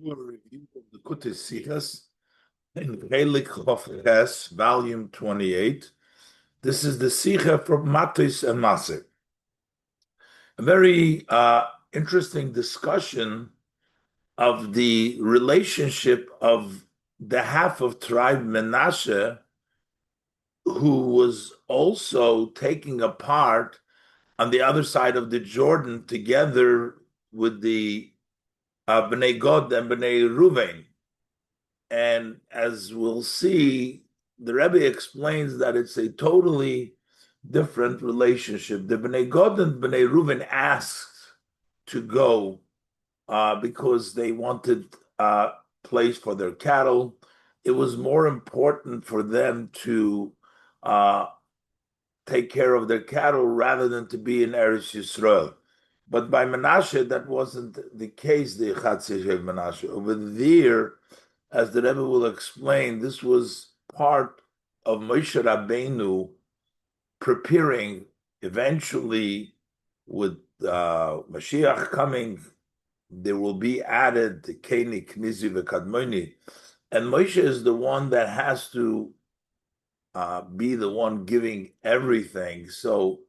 A review of the Likutei Sichos in Chelik Chof Ches, volume 28. This is the Sicha from Matos and Masai. A very interesting discussion of the relationship of the half of tribe Menashe, who was also taking a part on the other side of the Jordan together with the Bnei Gad and Bnei Ruvain. And as we'll see, the Rebbe explains that it's a totally different relationship. The Bnei Gad and Bnei Reuven asked to go because they wanted a place for their cattle. It was more important for them to uh, take care of their cattle rather than to be in Eretz Yisrael. But by Menashe, that wasn't the case, the Chatzi Shev Menashe. Over there, as the Rebbe will explain, this was part of Moshe Rabbeinu preparing eventually with Mashiach coming, there will be added the Keni, Knizi, V'Kadmoni. And Moshe is the one that has to be the one giving everything. So,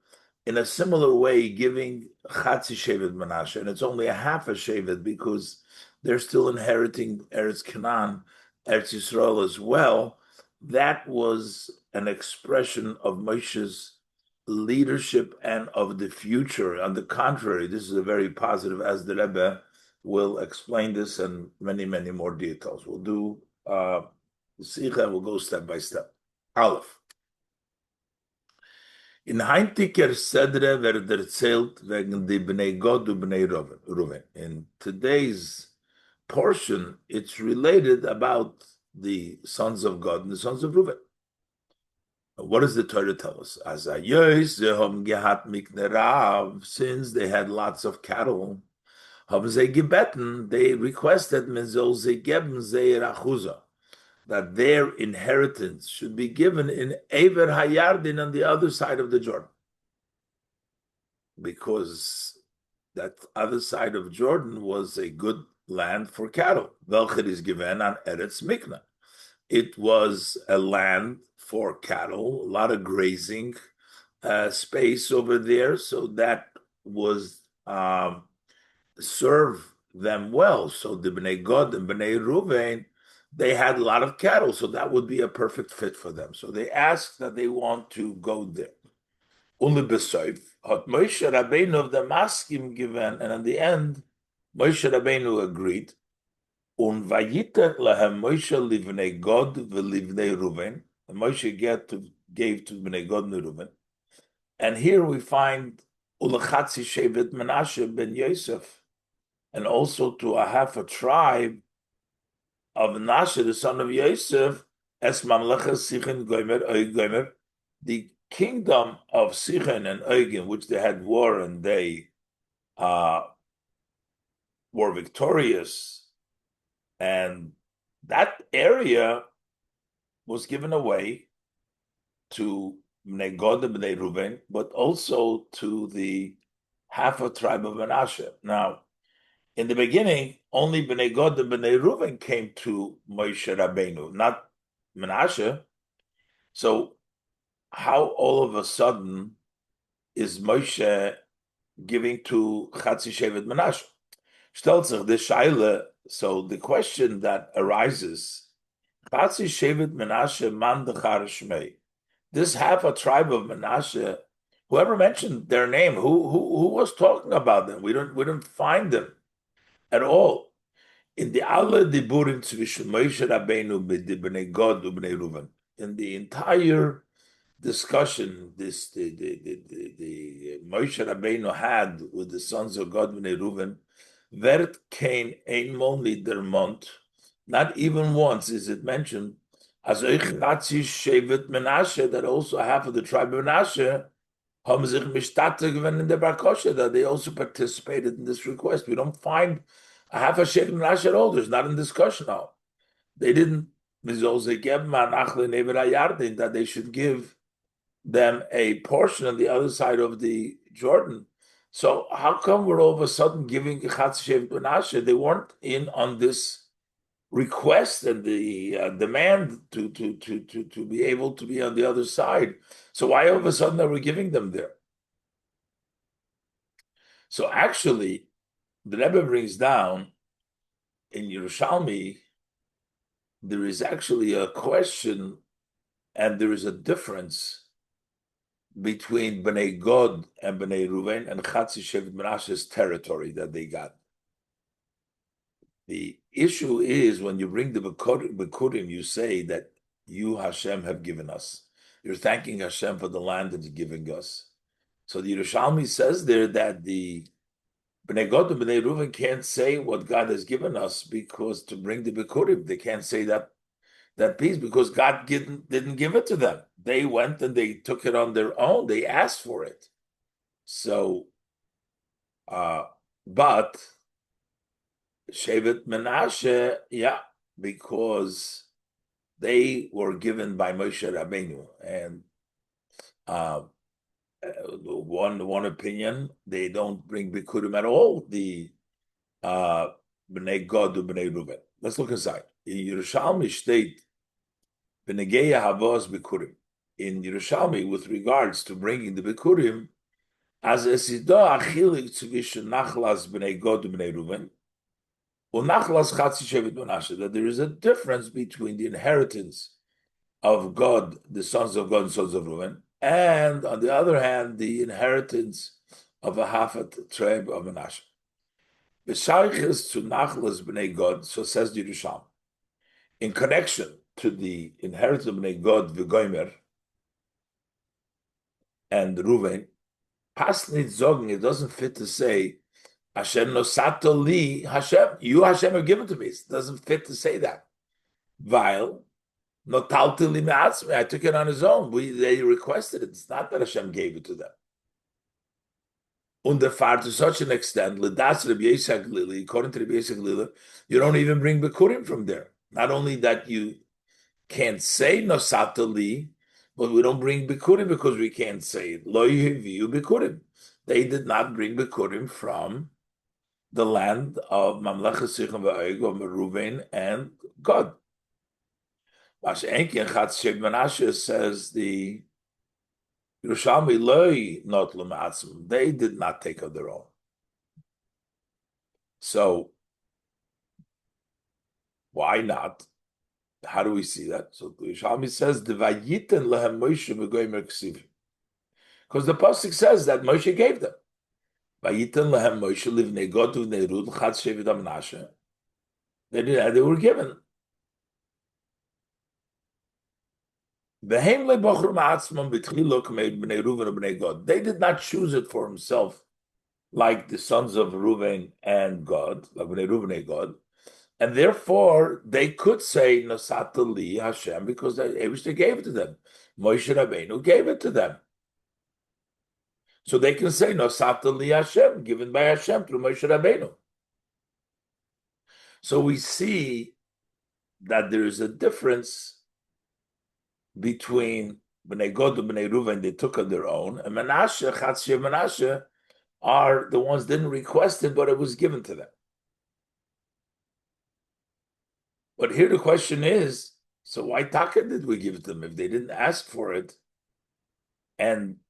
in a similar way, giving Chatzi Shevet Menashe, and it's only a half a Shevet because they're still inheriting Eretz Canaan, Eretz Yisrael as well. That was an expression of Moshe's leadership and of the future. On the contrary, this is a very positive, as the Rebbe will explain this and many, many more details. We'll do the Sikha and we'll go step by step. Aleph. In Heintiker Sedre wird erzählt wegen die Bnei Gad und Bnei Ruven. In today's portion, it's related about the sons of God and the sons of Ruven. What does the Torah tell us? As a Yos, they haben gehat mikne Rav, since they had lots of cattle, haben sie gebeten, they requested, men soll sie geben, sie Achuza, that their inheritance should be given in Ever Hayardin on the other side of the Jordan. Because that other side of Jordan was a good land for cattle. Welchet is given on Eretz Mikna. It was a land for cattle, a lot of grazing space over there, so that was serve them well. So the Bnei Gad and Bnei Ruvain, they had a lot of cattle, so that would be a perfect fit for them. So they asked that they want to go there. Only besoif hat Moshe Rabbeinu of the maskim given, and in the end, Moshe Rabbeinu agreed. Und vayiter lahem Moshe livnei God v'livnei Ruven. And Moshe gave to Bnei God and Ruven. And here we find ulachatzi shevet Menashe ben Yosef, and also to a half a tribe of Menashe, the son of Yosef, es mamlechas Sichin gomer oy gomer, the kingdom of Sichon and Oig, which they had war and they were victorious, and that area was given away to Bnei Gad and Bnei Ruven, but also to the half a tribe of Menashe. Now, in the beginning, only Bnei Gad and Bnei Ruven came to Moshe Rabbeinu, not Menashe. So how all of a sudden is Moshe giving to Chatzi Shevet Menashe? Stellt sich the Shaila, so the question that arises, Chatzi Shevet Menashe man dechar shmei. This half a tribe of Menashe, whoever mentioned their name, who was talking about them? We don't find them at all. In the alle diburim zwischen Moshe Rabbeinu b'nei Gad u'bnei Ruven, in the entire discussion the Moshe Rabbeinu had with the sons of God b'nei Ruven, werd kein einmal niedermont, not even once is it mentioned, as Chatzi Shevet Menashe, that also half of the tribe of Menashe, haben sich mishtate given in the Barkosha, that they also participated in this request. We don't find a half a Shevet Menashe at all. There's not in discussion now. They didn't, that they should give them a portion on the other side of the Jordan. So how come we're all of a sudden giving Chatz Shevet Menashe? They weren't in on this request and the demand to be able to be on the other side. So why all of a sudden are we giving them there? So actually, the Rebbe brings down in Yerushalmi, there is actually a question and there is a difference between Bnei Gad and Bnei Ruven and Chatzi Shevet Menashe's territory that they got. The issue is when you bring the Bikurim, you say that you, Hashem, have given us. You're thanking Hashem for the land that He's giving us. So the Yerushalmi says there that the Bnei Gad and Bnei Ruven can't say what God has given us because to bring the Bikurim, they can't say that piece because God didn't give it to them. They went and they took it on their own. They asked for it. So, but Shevet Menashe, yeah, because they were given by Moshe Rabbeinu, and one opinion they don't bring Bikurim at all. The Bnei Gad and Bnei Ruven. Let's look inside. In Yerushalmi state, B'negeya Havos Bikurim. In Yerushalmi, with regards to bringing the Bikurim, as esido achilik tzvishu nachlas B'nei Gad and B'nei Ruven, unachlas Chatzi Shevet Menashe, that there is a difference between the inheritance of God, the sons of God and sons of Reuven, and on the other hand, the inheritance of a half a tribe of Menashe. B'shayches to nachlas B'nei God, so says the Yerushalmi, in connection to the inheritance of Bnei Gad v'Gomer and Reuven, Pasnit Zogen, it doesn't fit to say Hashem nosato li Hashem, you Hashem have given to me. It doesn't fit to say that. While notalti li me'atzmi, I took it on his own. They requested it. It's not that Hashem gave it to them. Underfar to such an extent, l'das Rabbi Yitzchak Lili, according to Rabbi Yitzchak Lili, you don't even bring Bikurim from there. Not only that you can't say nosato li, but we don't bring Bikurim because we can't say it. Lo yehiviu Bikurim. They did not bring Bikurim from the land of Mamlechah Sichos v'Oig of Reuven and God. Mashenkin Chatz Shevet Menashe says the Yerushalmi loy not l'ma'atzim. They did not take of their own. So why not? How do we see that? So the Yerushalmi says the vayiten lehem Moshe v'goymer ksivim, because the pasuk says that Moshe gave them. Vayiten lehem Moshe livnei Gad uvnei Reuven Chatz Shevet Menashe. They were given. They did not choose it for himself, like the sons of Reuven and God, like Bnei Reuven and God, and therefore they could say Nosata li Hashem because they gave it to them. Moshe Rabbeinu gave it to them, so they can say Nosata li Hashem, given by Hashem through Moshe Rabbeinu. So we see that there is a difference between Bnei Gad and Bnei Reuven, they took on their own, and Menashe, Chatz Shevet Menashe, are the ones that didn't request it, but it was given to them. But here the question is, so why Taka did we give it to them if they didn't ask for it? And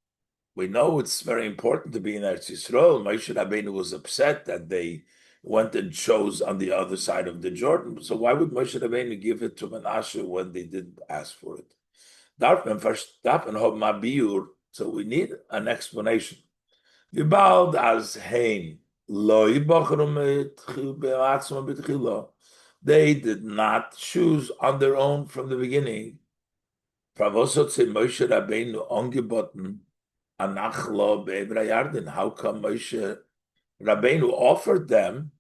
we know it's very important to be in Eretz Yisrael. Moshe Rabbeinu was upset that they went and chose on the other side of the Jordan. So why would Moshe Rabbeinu give it to Menashe when they didn't ask for it? So we need an explanation. They did not choose on their own from the beginning. How come Moshe Rabbeinu offered them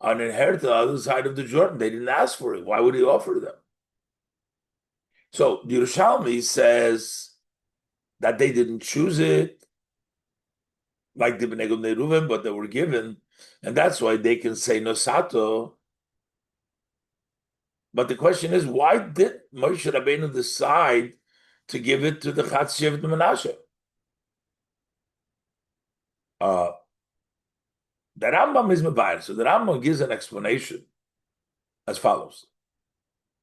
an inheritance on the other side of the Jordan? They didn't ask for it. Why would he offer them? So the Yerushalmi says that they didn't choose it, like the Bnei Gad Bnei Reuven, but they were given, and that's why they can say Nosato. But the question is, why did Moshe Rabbeinu decide to give it to the Chatz Shevet Menashe? The Rambam is mevayer. So the Rambam gives an explanation as follows: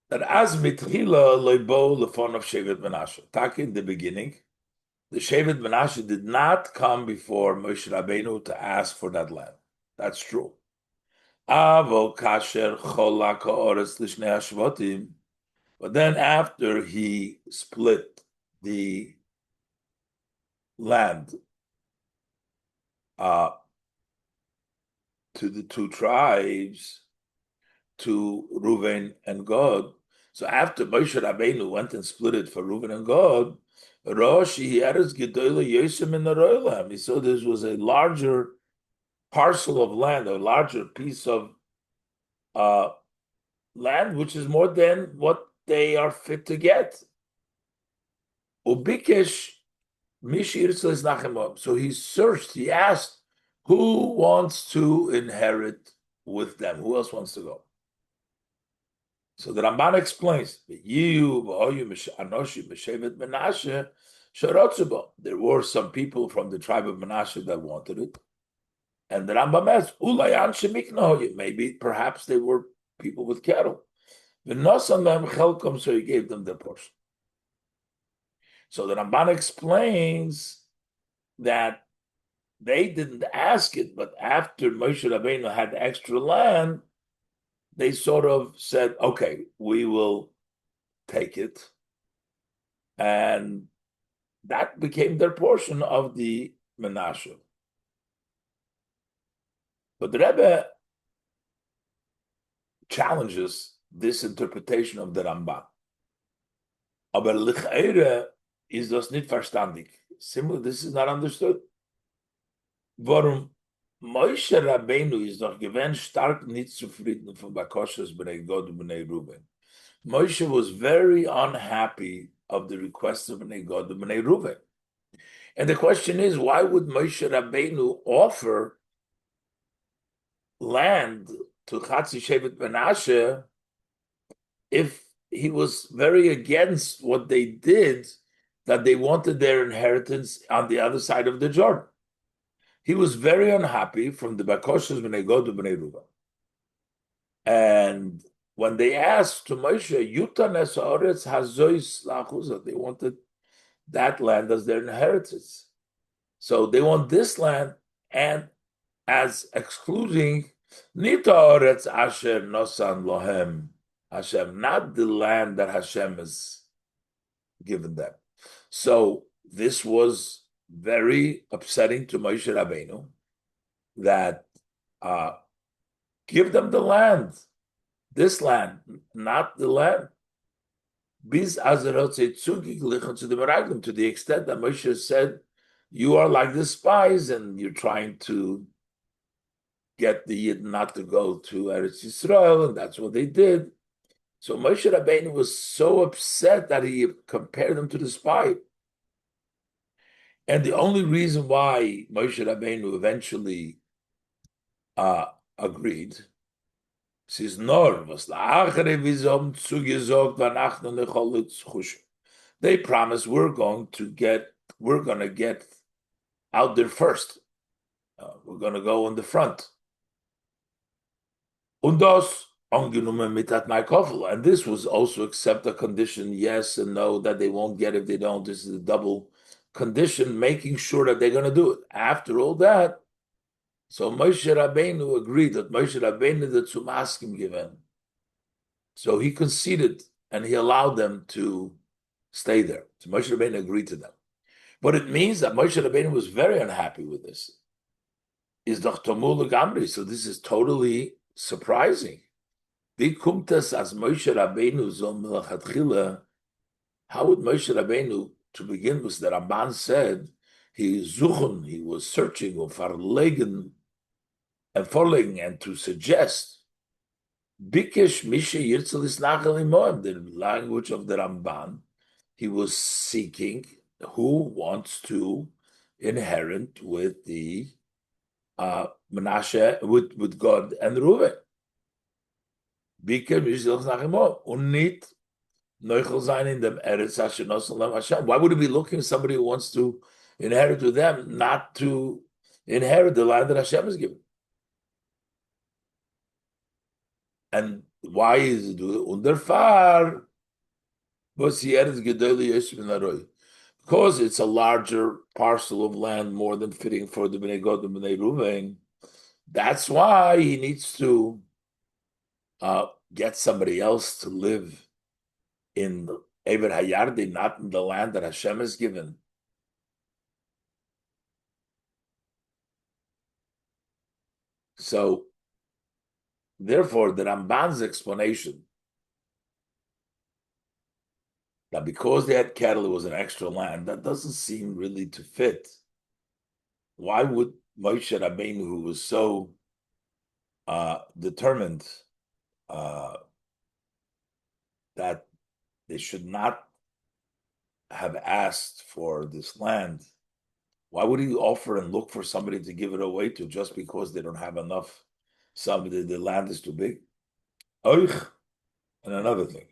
that as mitchila loibo lefon of Shevet Menashe. Tak in the beginning, the Shevet Menashe did not come before Moshe Rabbeinu to ask for that land. That's true. Avo kasher cholak ha'oretz lishnei hashvatim. But then after he split the land to the two tribes, to Reuven and Gad. So after Moshe Rabbeinu went and split it for Reuven and Gad, he saw this was a larger parcel of land, a larger piece of land, which is more than what they are fit to get. Ubikesh so he searched, he asked, who wants to inherit with them? Who else wants to go? So the Ramban explains, there were some people from the tribe of Menashe that wanted it. And the Rambam asks, maybe perhaps they were people with cattle. So he gave them their portion. So the Ramban explains that they didn't ask it, but after Moshe Rabbeinu had extra land, they sort of said, okay, we will take it. And that became their portion of the Menashe. But the Rebbe challenges this interpretation of the Ramban. Aber Lich'eire is das nicht verstandig. Simply, this is not understood. Warum Moshe Rabbeinu ist doch gewähnt stark nicht zufrieden von Bakoshes Bnei Gad und Bnei Reuven. Moshe was very unhappy of the request of Bnei Gad and Bnei Reuven. And the question is, why would Moshe Rabbeinu offer land to Chatzi Shevet Menashe if he was very against what they did, that they wanted their inheritance on the other side of the Jordan? He was very unhappy from the Bakoshes Bnei Gad and Bnei Reuven. And when they asked to Moshe, Yutan es ha'oretz hazois la'achuzah, they wanted that land as their inheritance. So they want this land and as excluding Nita ha'oretz asher nosan lohem Hashem, not the land that Hashem has given them. So this was very upsetting to Moshe Rabbeinu, that give them the land, this land, not the land. Biz to the extent that Moshe said, you are like the spies and you're trying to get the Yid not to go to Eretz Yisrael, and that's what they did. So Moshe Rabbeinu was so upset that he compared them to the spy. And the only reason why Moshe Rabbeinu eventually agreed, says, they promised we're going to get out there first. We're going to go in the front. And this was also accept a condition, yes and no, that they won't get if they don't. This is a double condition, making sure that they're going to do it. After all that, so Moshe Rabbeinu agreed that Moshe Rabbeinu the Tzumaskim given. So he conceded and he allowed them to stay there. So Moshe Rabbeinu agreed to them. But it means that Moshe Rabbeinu was very unhappy with this. Is doch Tomul Gamri. So this is totally surprising. Wie kommt es as Moshe Rabbeinu so melachatchila? How would Moshe Rabbeinu, to begin with, the Ramban said, he was searching verlegen and forlegen and to suggest. Bikesh Misha Yirtzel is Nachal, the language of the Ramban, he was seeking who wants to inherit with the Menashe, with God and Reuven. Bikesh Misha Yirtzel Nachal und nicht Neuchel sein in dem Eretz Asher Nosan Hashem. Why would he be looking for somebody who wants to inherit with them, not to inherit the land that Hashem has given? And why is it underfar? Because it's a larger parcel of land, more than fitting for the Bnei Gad and Bnei Ruvain. That's why he needs to get somebody else to live in Eber Hayardi, not in the land that Hashem has given. So, therefore, the Ramban's explanation that because they had cattle, it was an extra land, that doesn't seem really to fit. Why would Moshe Rabbeinu, who was so determined that they should not have asked for this land, why would he offer and look for somebody to give it away to just because they don't have enough? Somebody, the land is too big. Oich, and another thing.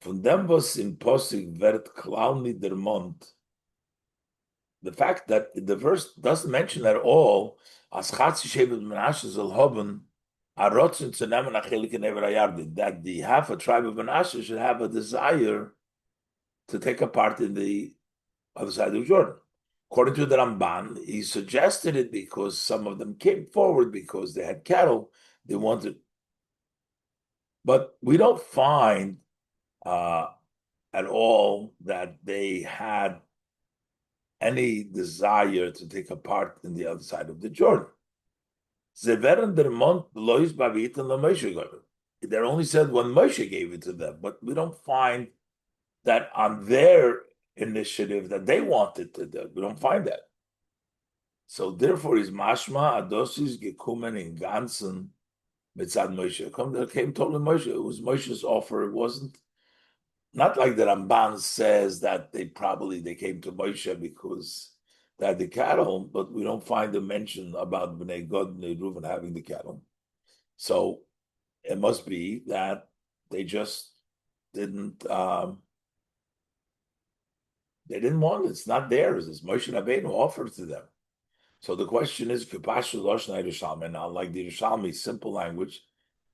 Von dem was in Posig werd klar nicht der Mond. The fact that the verse doesn't mention at all as Chatzi Shevet Menashe soll haben a rotzen zu nehmen a chelik in Ever Hayardi, that the half a tribe of Menashe should have a desire to take a part in the other side of Jordan. According to the Ramban, he suggested it because some of them came forward because they had cattle, they wanted. But we don't find at all that they had any desire to take a part in the other side of the Jordan. They're only said when Moshe gave it to them, but we don't find that on their initiative that they wanted to do. We don't find that. So therefore, is mashma adosis gekumen in ganzen mitzad Moshe. Came totally Moshe. It was Moshe's offer. It wasn't not like the Ramban says that they came to Moshe because they had the cattle, but we don't find a mention about Bnei Gad, Bnei Reuven having the cattle. So it must be that they just didn't. They didn't want it. It's not theirs. It's Moshe Rabbeinu offered to them. So the question is, Kipashu Loshna Yerushalmi. Now, like the Yerushalmi simple language,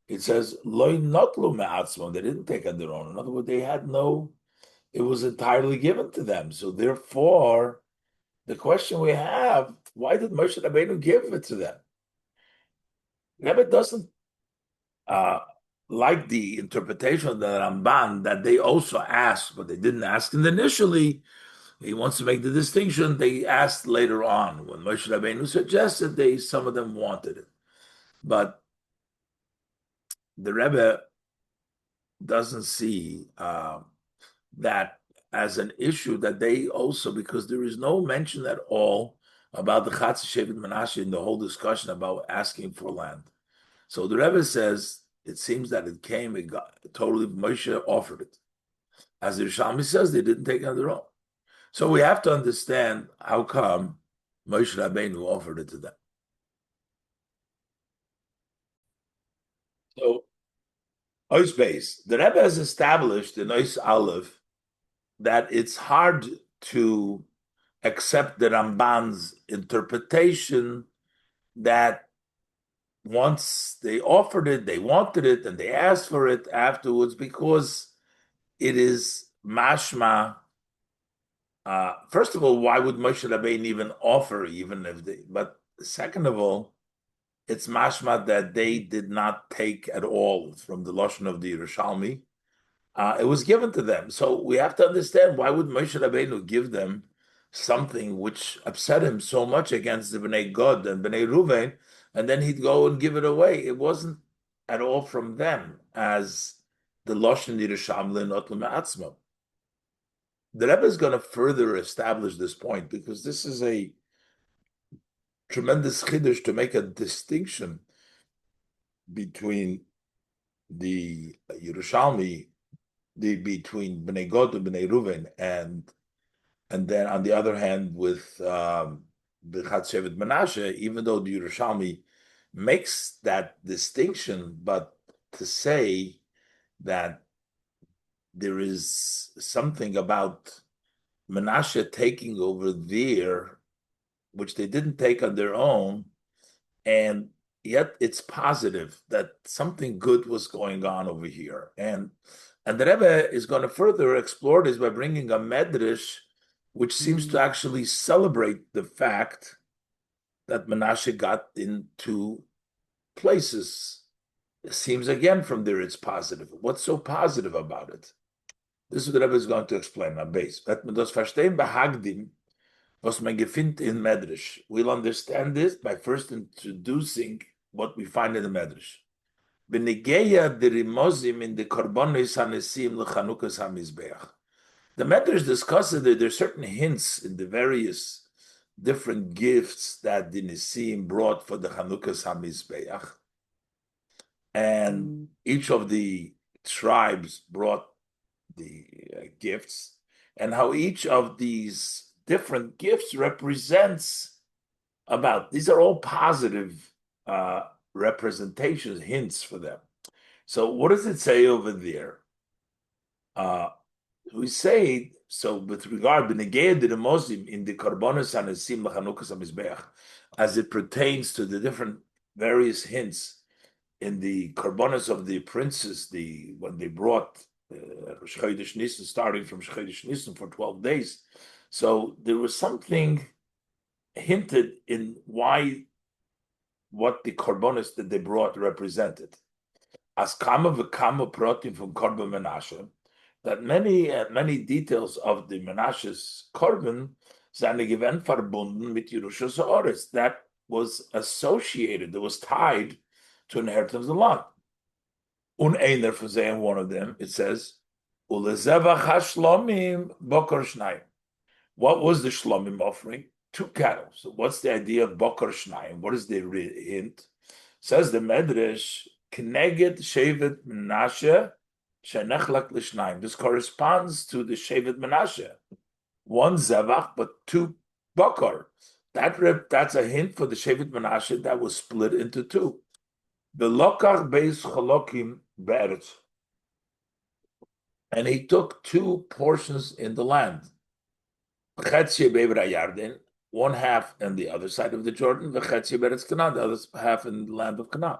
it says Loi Notlu Me'atzmon. They didn't take on their own. In other words, they had no. It was entirely given to them. So therefore, the question we have: why did Moshe Rabbeinu give it to them? Rebbe doesn't like the interpretation of the Ramban that they also asked, but they didn't ask. And initially, he wants to make the distinction. They asked later on when Moshe Rabbeinu suggested. Some of them wanted it, but the Rebbe doesn't see that as an issue that they also, because there is no mention at all about the Chatz Shevet Menashe in the whole discussion about asking for land. So the Rebbe says it seems that it got totally Moshe offered it. As the Yerushalmi says, they didn't take it on their own. So we have to understand how come Moshe Rabbeinu offered it to them. So, Ois Beis, the Rebbe has established in Ois Aleph that it's hard to accept the Ramban's interpretation that once they offered it, they wanted it, and they asked for it afterwards because it is mashma. First of all, why would Moshe Rabbeinu even offer, even if they? But second of all, it's mashma that they did not take at all from the lashon of the Yerushalmi. It was given to them, so we have to understand why would Moshe Rabbeinu give them something which upset him so much against the Bnei Gad and Bnei Ruvain, and then he'd go and give it away. It wasn't at all from them, as the lashon Yerushalmi not l'me'atzmo. The Rebbe is going to further establish this point because this is a tremendous chiddush to make a distinction between the Yerushalmi, between Bnei Gad and Bnei Ruven, and then on the other hand with the Chatz Shevet Menashe, even though the Yerushalmi makes that distinction, but to say that there is something about Menashe taking over there, which they didn't take on their own, and yet it's positive that something good was going on over here. And the Rebbe is going to further explore this by bringing a medrash, which seems to actually celebrate the fact that Menashe got into places. It seems again from there it's positive. What's so positive about it? This is what the Rebbe is going to explain on base. That man das verstehen behagdim, was man gefindt in Medrash. We'll understand this by first introducing what we find in the Medrash. Benegeya the rimozim in the korbanos hanesim lechanukas hamizbeach. The Medrash discusses that there are certain hints in the various different gifts that the Nisim brought for the Chanukas hamizbeach, and each of the tribes brought the gifts, and how each of these different gifts represents about. These are all positive representations, hints for them. So what does it say over there? We say, so with regard to the Muslim in the Karbonos Hanesim Lachanukas HaMizbeach, as it pertains to the different various hints in the Karbonos of the princes, when they brought Rosh Chodesh Nisan, starting from Rosh Chodesh Nisan for 12 days. So there was something hinted in what the Karbonos that they brought represented. As kama v'kama protim from Korban Menashe, that many details of the Menashe's Korban seine gewend verbunden mit Yerushas Haaretz, that was associated, that was tied to inheritance of the land. Einer for saying one of them, it says, Ulezevach hashlomim bokar shnayim. What was the shlomim offering? 2 cattle. So what's the idea of bokar shnayim? What is the hint? Says the Medrash, Kneged Shevet Menashe Shenechlak Lishnayim. This corresponds to the Shevet Menashe. 1 Zevach, but 2 Bakar. That's a hint for the Shevet Menashe that was split into 2. The Lokach Beis Chalokim Be'eretz. And he took 2 portions in the land. Chetzi Be'evra Yarden, 1 half on the other side of the Jordan, V'chetzi Be'eretz Canaan, the other half in the land of Canaan.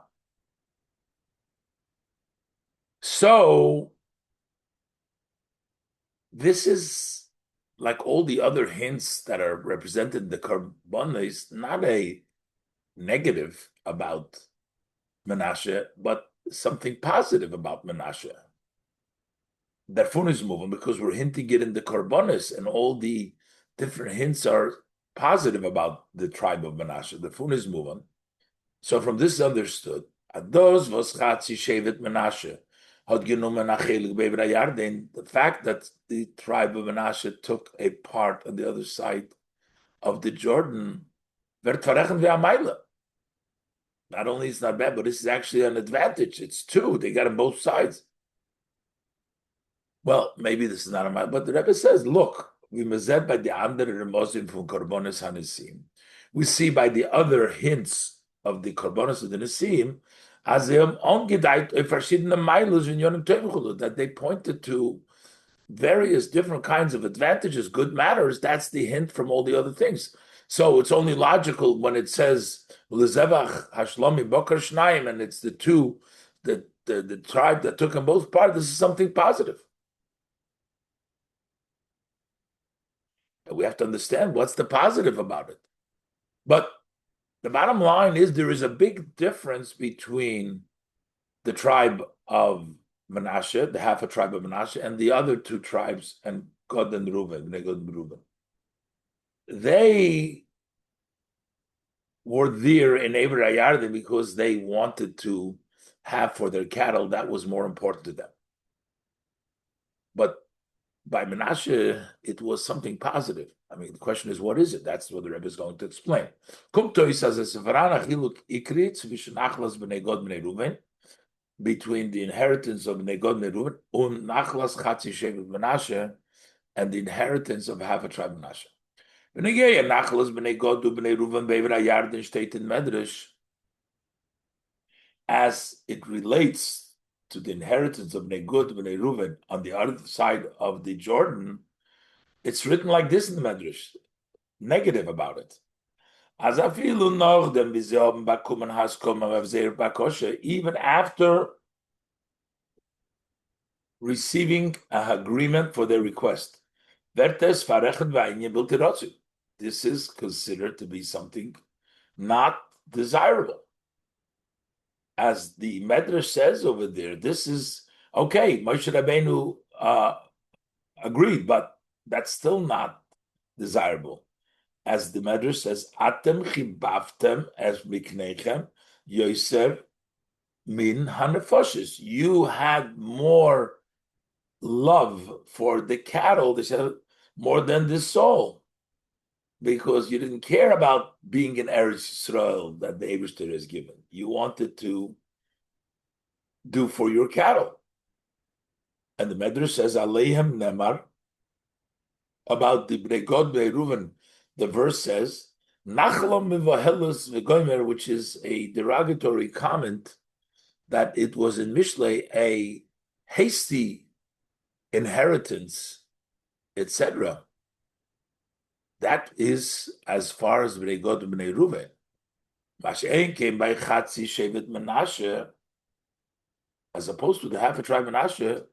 So this is like all the other hints that are represented in the Karbonos, not a negative about Menashe, but something positive about Menashe. That fun is moving because we're hinting it in the Karbonos, and all the different hints are positive about the tribe of Menashe. The fun is moving. So from this is understood. Ados was Chatzi Shevet Menashe. The fact that the tribe of Menashe took a part on the other side of the Jordan, not only is not bad, but this is actually an advantage. It's 2. They got on both sides. Well, maybe this is not a matter, but the Rebbe says, look, we mazed by the andere Remosim from Korbonos Hanesim. We see by the other hints of the Korbonos of the Nesim, that they pointed to various different kinds of advantages, good matters. That's the hint from all the other things. So it's only logical when it says Lezevach Hashlomi Bokar Shnayim, and it's the 2 that the tribe that took them both part. This is something positive. And we have to understand what's the positive about it. But the bottom line is there is a big difference between the tribe of Menashe, the half a tribe of Menashe, and the other 2 tribes, and Gad and Reuven, Gad and Reuven. They were there in Eber Yarden because they wanted to have for their cattle, that was more important to them. But by Menashe, it was something positive. I mean, the question is, what is it? That's what the Rebbe is going to explain. Between the inheritance of Bnei Gad and Reuven, and the inheritance of half a tribe Menashe. As it relates to the inheritance of Bnei Gad and Bnei Reuven on the other side of the Jordan, it's written like this in the Medrash, negative about it. As afilu noch dem bizoben bakumen haskommen avzer bakoshe, even after receiving an agreement for their request. Vertes farechet va'inye biltirotzu. This is considered to be something not desirable. As the Medrash says over there, this is okay. Moshe Rabbeinu agreed, but that's still not desirable. As the Medrash says, Atem chibavtem es miknechem yoser min hanefoshes. You had more love for the cattle, they said, more than the soul, because you didn't care about being in Eretz Yisrael that the Eibishter has given. You wanted to do for your cattle. And the Medrash says, Aleihem Nemar, about the Bnei Gad Bnei Reuven, the verse says, Nachlam mivahelus v'goymer, which is a derogatory comment that it was in Mishlei a hasty inheritance, etc. That is as far as Bnei Gad Bnei Reuven. Mashen came by Chatzi Shevet Menashe, as opposed to the half a tribe Menashe,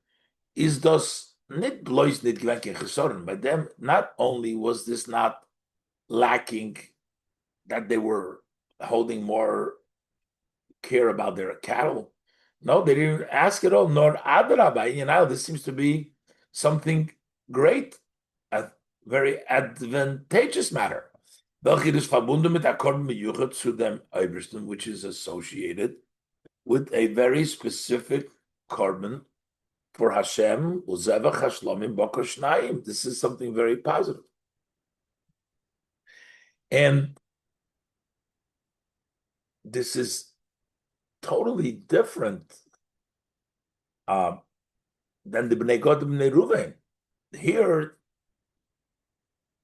is thus nit blois nit gewenken gesoren. By them, not only was this not lacking, that they were holding more care about their cattle. No, they didn't ask at all. Nor adraba, this seems to be something great, a very advantageous matter. Which is associated with a very specific korban for Hashem. This is something very positive. And this is totally different than the Bnei Gad Bnei Reuven. Here,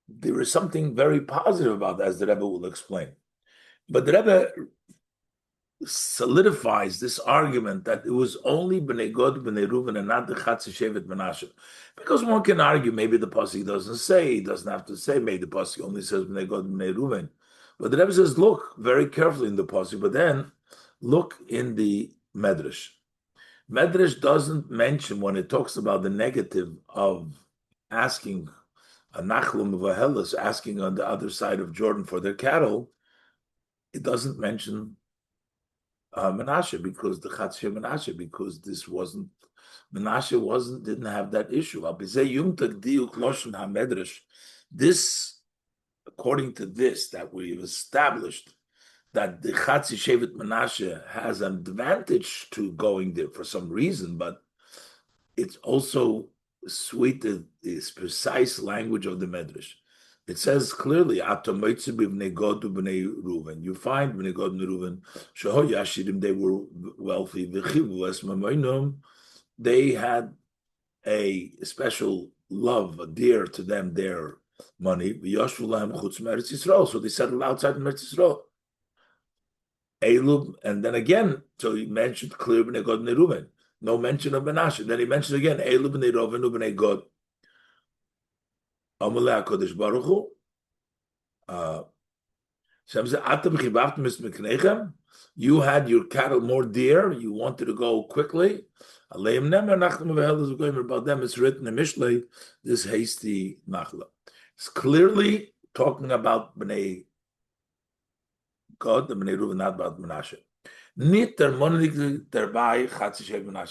there is something very positive about that, as the Rebbe will explain. But the Rebbe solidifies this argument that it was only Bnei Gad Bnei Reuven and not the Chatzi Shevet Menashe. Because one can argue maybe the pasuk doesn't say, he doesn't have to say, maybe the pasuk only says Bnei Gad Bnei Reuven. But the Rebbe says, look very carefully in the pasuk, but then look in the Medrash. Medrash doesn't mention, when it talks about the negative of asking a Nachlum of Ahelis, asking on the other side of Jordan for their cattle, it doesn't mention Menashe, because the Chatzir Menashe, because this wasn't, Menashe didn't have that issue. This, according to this, that we've established that the Chatzi Shevet Menashe has an advantage to going there for some reason, but it's also suited this precise language of the Medrash. It says clearly, you find Bnei Gad Bnei Reuven, Sheho Yashirim, they were wealthy, they had a special love, dear to them, their money, so they settled outside of Eretz Yisrael. Elub, and then again, so he mentioned clear Bnei Gad Bnei Reuven, no mention of Menashe. Then he mentioned again Elub Bnei Reuven Bnei Gad. Amalei HaKadosh Baruch Hu. You had your cattle more dear. You wanted to go quickly. About them, it's written in Mishlei, this hasty nachla. It's clearly talking about Bnei Gad, the Bnei Reuven, not about Menashe.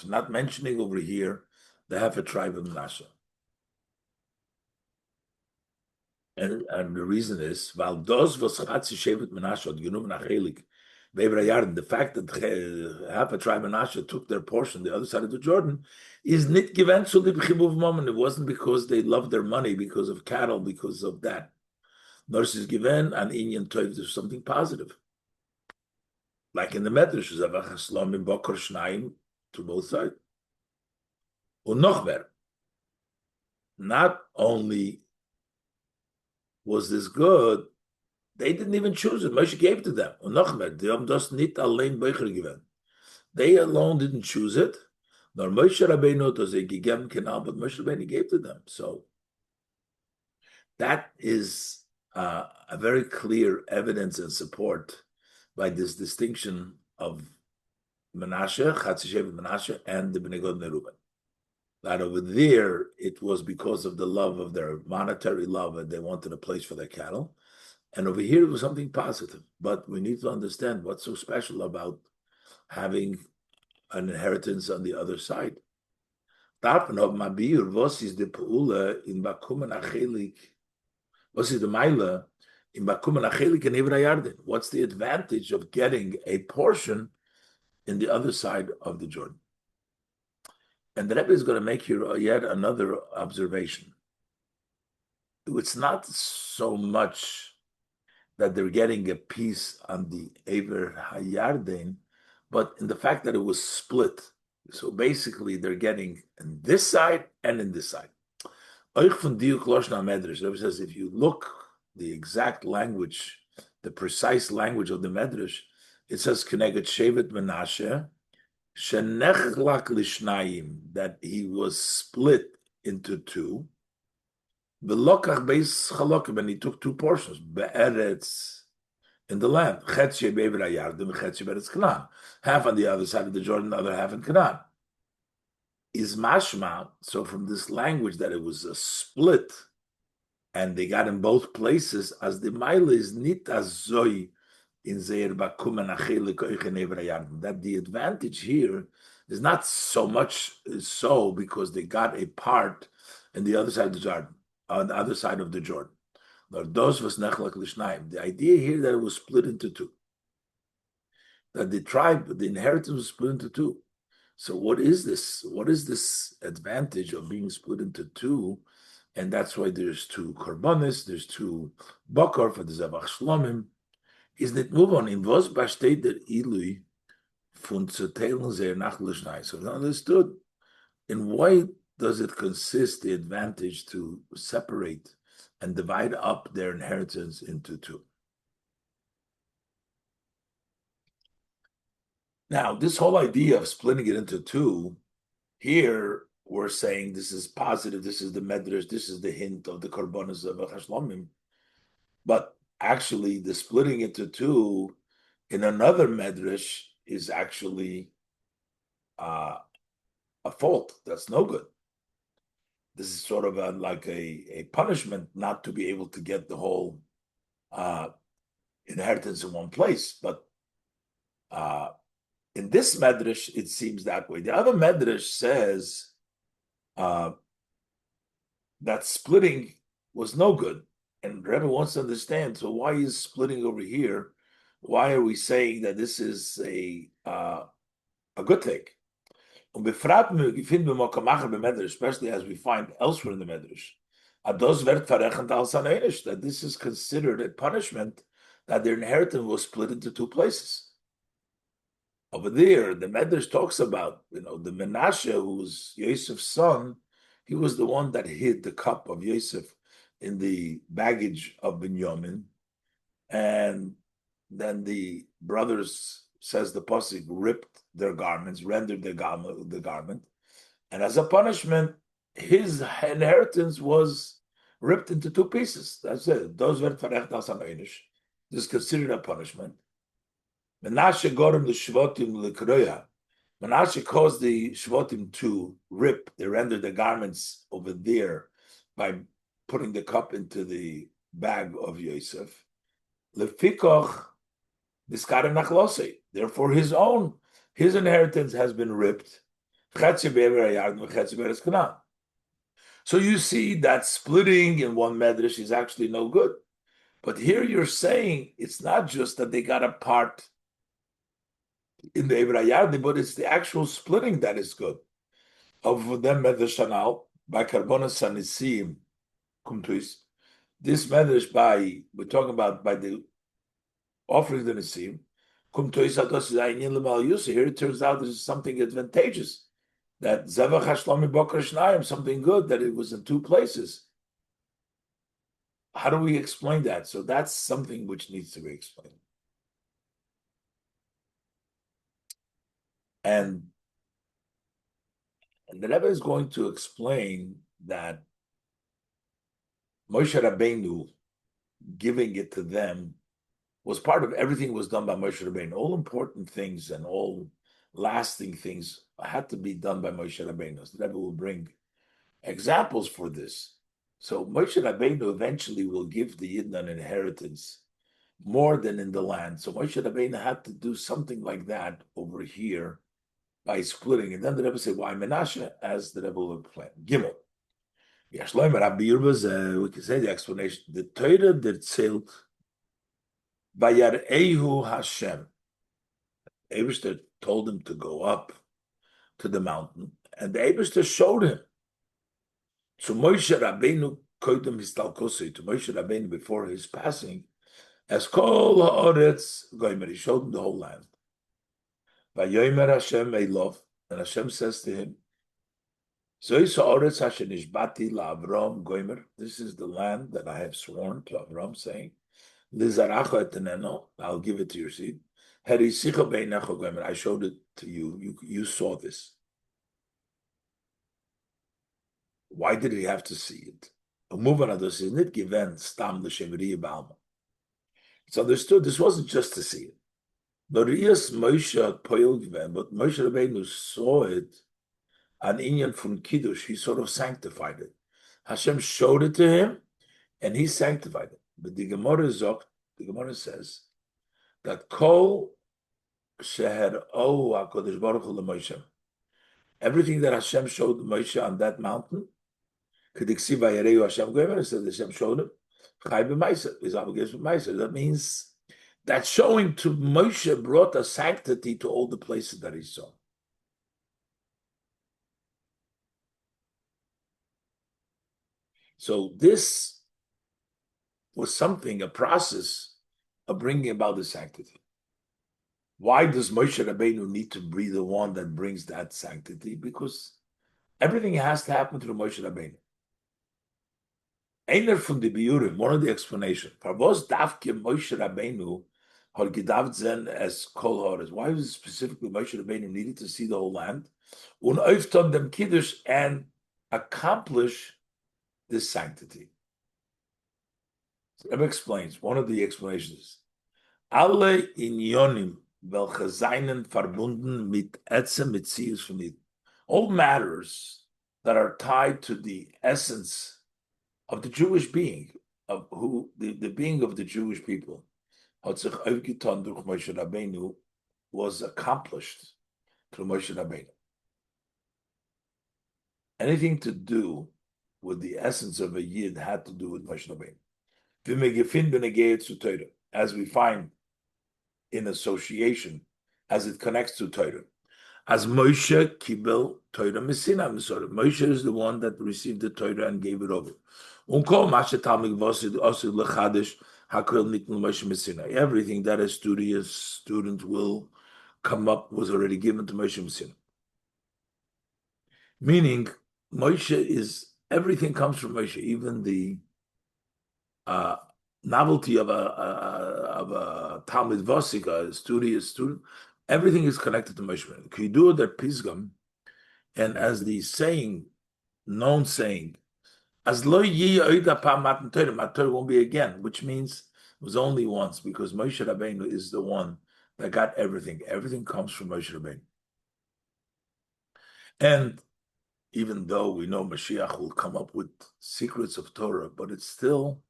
Not mentioning over here the half a tribe of Menashe. And the reason is, the fact that half a tribe of Menashe took their portion, the other side of the Jordan, is nit given to the b'chibuv moment. It wasn't because they loved their money, because of cattle, because of that. Nor is given an inyan toiv, there's something positive. Like in the Medrash, to both sides. Not only was this good, they didn't even choose it. Moshe gave it to them. They alone didn't choose it. Nor Moshe Rabbeinu does a gigem kenal, but Moshe Rabbeinu gave to them. So that is a very clear evidence and support by this distinction of Menashe, Chatzishev Menashe, and the Bnei Gad Reuben. That over there, it was because of the love of their monetary love, and they wanted a place for their cattle. And over here, it was something positive. But we need to understand what's so special about having an inheritance on the other side. Was is the Peula in Bakum and Achelik? Was is the Maila in Bakum and Achelik and Ivra Yarden? What's the advantage of getting a portion in the other side of the Jordan? And the Rebbe is going to make here yet another observation. It's not so much that they're getting a piece on the Ever Hayarden, but in the fact that it was split. So basically, they're getting in this side and in this side. The Rebbe says, if you look the exact language, the precise language of the Medrash, it says Keneged Shevet Menashe, Shenechlak Lishnayim, that he was split into two. V'lokach beis chalokim, and he took two portions, be'eretz, in the land, Chetze be'ever hayardim, Chetze be'eretz Canaan, half on the other side of the Jordan, the other half in Canaan. Is mashma, so from this language that it was a split, and they got in both places, as the mile is nit as zoi in zeir bakum and achelik oichen ever hayardim, that the advantage here is not so much so because they got a part in the other side of the Jordan, on the other side of the Jordan. The idea here that it was split into two, that the tribe, the inheritance was split into two. So what is this? What is this advantage of being split into two? And that's why there's two korbanos, there's two bakar for the Zavach Shlomim. Is that move on in was besteht der Ilui von zu teilen sehr nach Lishnai? So it's understood. In why does it consist the advantage to separate and divide up their inheritance into two? Now, this whole idea of splitting it into two, here we're saying this is positive, this is the medrash, this is the hint of the korbanos of Hashlomim. But actually, the splitting into two in another medrash is actually a fault. That's no good. This is sort of like a punishment not to be able to get the whole inheritance in one place. But in this medrash, it seems that way. The other medrash says that splitting was no good. And Rebbe wants to understand, so why is splitting over here? Why are we saying that this is a good thing? Especially as we find elsewhere in the Medrash, that this is considered a punishment, that their inheritance was split into two places. Over there, the Medrash talks about, the Menashe, who was Yosef's son, he was the one that hid the cup of Yosef in the baggage of Binyamin, and then the brothers, says the pasuk, ripped their garments, rendered the garment, and as a punishment, his inheritance was ripped into two pieces. That's it. Those were this is considered a punishment. Menashe gorem the shvotim lekroya. Menashe caused the shvotim to rip. They rendered the garments over there by putting the cup into the bag of Yosef. Lefikoch discarded nachlose. Therefore, his inheritance has been ripped. So you see that splitting in one medrash is actually no good. But here you're saying it's not just that they got a part in the Evrayardi, but it's the actual splitting that is good. Of them medrash by Karbonas Sanisim Kumtuis. This medrash we're talking about by the offering the Nisim. Here it turns out there's something advantageous, that Zevach Hashlomi Bokar Shnayim, something good, that it was in two places. How do we explain that? So that's something which needs to be explained. And the Rebbe is going to explain that Moshe Rabbeinu giving it to them was part of everything was done by Moshe Rabbeinu. All important things and all lasting things had to be done by Moshe Rabbeinu. The Rebbe will bring examples for this. So Moshe Rabbeinu eventually will give the Yidden an inheritance more than in the land. So Moshe Rabbeinu had to do something like that over here by splitting. And then the Rebbe said, why Menashe? As the Rebbe will explain. Gimel. Yashloim Rabbi Yerbaz, we can say the explanation. The Torah that zählt Vayarehu Hashem. Eberster told him to go up to the mountain, and the Eberster showed him. To Moshe Rabbeinu koydem histalkosei, to Moshe Rabbeinu before his passing, as kol haaretz goymer, he showed him the whole land. Vayomer Hashem Elov, and Hashem says to him, Zois haaretz asher nishbati laAvram goymer, this is the land that I have sworn to Avram, saying, Lizaracha eteneno, I'll give it to your seed. Herisicha beinecha goymer, I showed it to you. You saw this. Why did he have to see it? It's understood this wasn't just to see it. But Moshe Rabbeinu saw it, an inyan from Kiddush, he sort of sanctified it. Hashem showed it to him, and he sanctified it. But the Gemara says that Kol Sheher O HaKadosh Baruch Hu LeMoshe, everything that Hashem showed Moshe on that mountain, Hashem showed him. That means that showing to Moshe brought a sanctity to all the places that he saw. So this was something, a process of bringing about the sanctity. Why does Moshe Rabbeinu need to be the one that brings that sanctity? Because everything has to happen through Moshe Rabbeinu. Einer from the Biurim, one of the explanations. Parvos davke Moshe Rabbeinu had gedacht zen as kol haaretz. Why was it specifically Moshe Rabbeinu needed to see the whole land? Un oifton dem kiddush, and accomplish this sanctity. So Rebbe explains, one of the explanations is, alle inyonim welche seinen verbunden mit etzem mitzius von Eden. All matters that are tied to the essence of the Jewish being, of who the being of the Jewish people, was accomplished through Moshe Rabbeinu. Anything to do with the essence of a Yid had to do with Moshe Rabbeinu. As we find in association, as it connects to Torah. As Moshe kibel Torah Messina Misora. Moshe is the one that received the Torah and gave it over. Everything that a student will come up was already given to Moshe Messina. Meaning, Moshe is, everything comes from Moshe, even the novelty of a Talmud Vasik, a studious student, everything is connected to Moshe Rabbeinu. Kidur der Pisgam, and as the saying, known saying, as lo yi oida pa matan Torah, matan Torah won't be again, which means it was only once, because Moshe Rabbeinu is the one that got everything. Everything comes from Moshe Rabbeinu. And even though we know Mashiach will come up with secrets of Torah, but it's still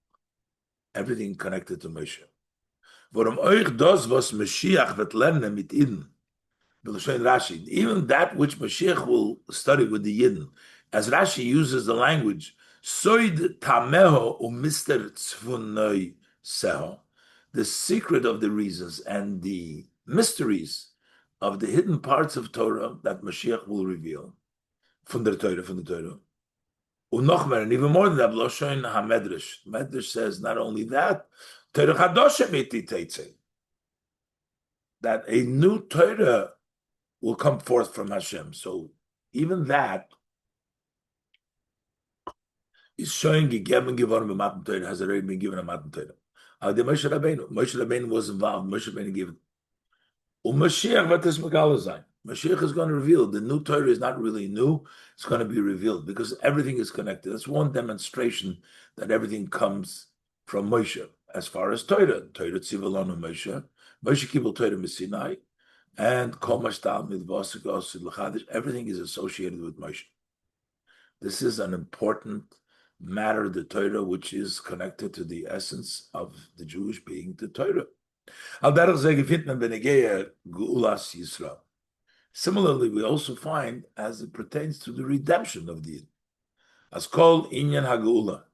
everything connected to Moshe. Warum euch das, was Mashiach wird lernen mit Eden, Rashi, even that which Mashiach will study with the Yidden, as Rashi uses the language, Soid tameho u'mister tzvunoi seho, the secret of the reasons and the mysteries of the hidden parts of Torah that Mashiach will reveal from the Torah. And even more than that, Loshoin HaMedrash. Medrash says not only that, Torah Chadosha Mititeitze, that a new Torah will come forth from Hashem. So even that is showing gegeben geworden b'matan Torah, has already been given a matan Torah. The Moshe Rabbeinu was involved. Moshe Rabbeinu gave it. Mashiach Mashiach is going to reveal. The new Torah is not really new. It's going to be revealed because everything is connected. That's one demonstration that everything comes from Moshe. as far as Torah Tzivalonu Moshe, Moshe Kibbutz Torah Sinai, and Kol Mashtal Midvasik Osid L'Chadish, everything is associated with Moshe. This is an important matter, the Torah, which is connected to the essence of the Jewish being, the Torah. Similarly, we also find, as it pertains to the redemption of the as called Inyan HaGeula,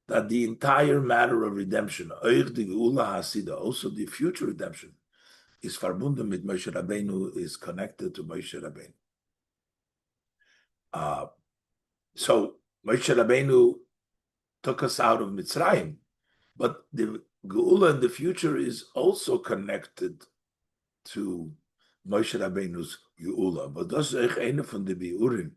that the entire matter of redemption, also the future redemption, is verbunden mit Moshe Rabbeinu, is connected to Moshe Rabbeinu. So Moshe Rabbeinu took us out of Mitzrayim, but the Geula in the future is also connected to Moshe Rabbeinu's Geula. But das ist eine von den Biurim.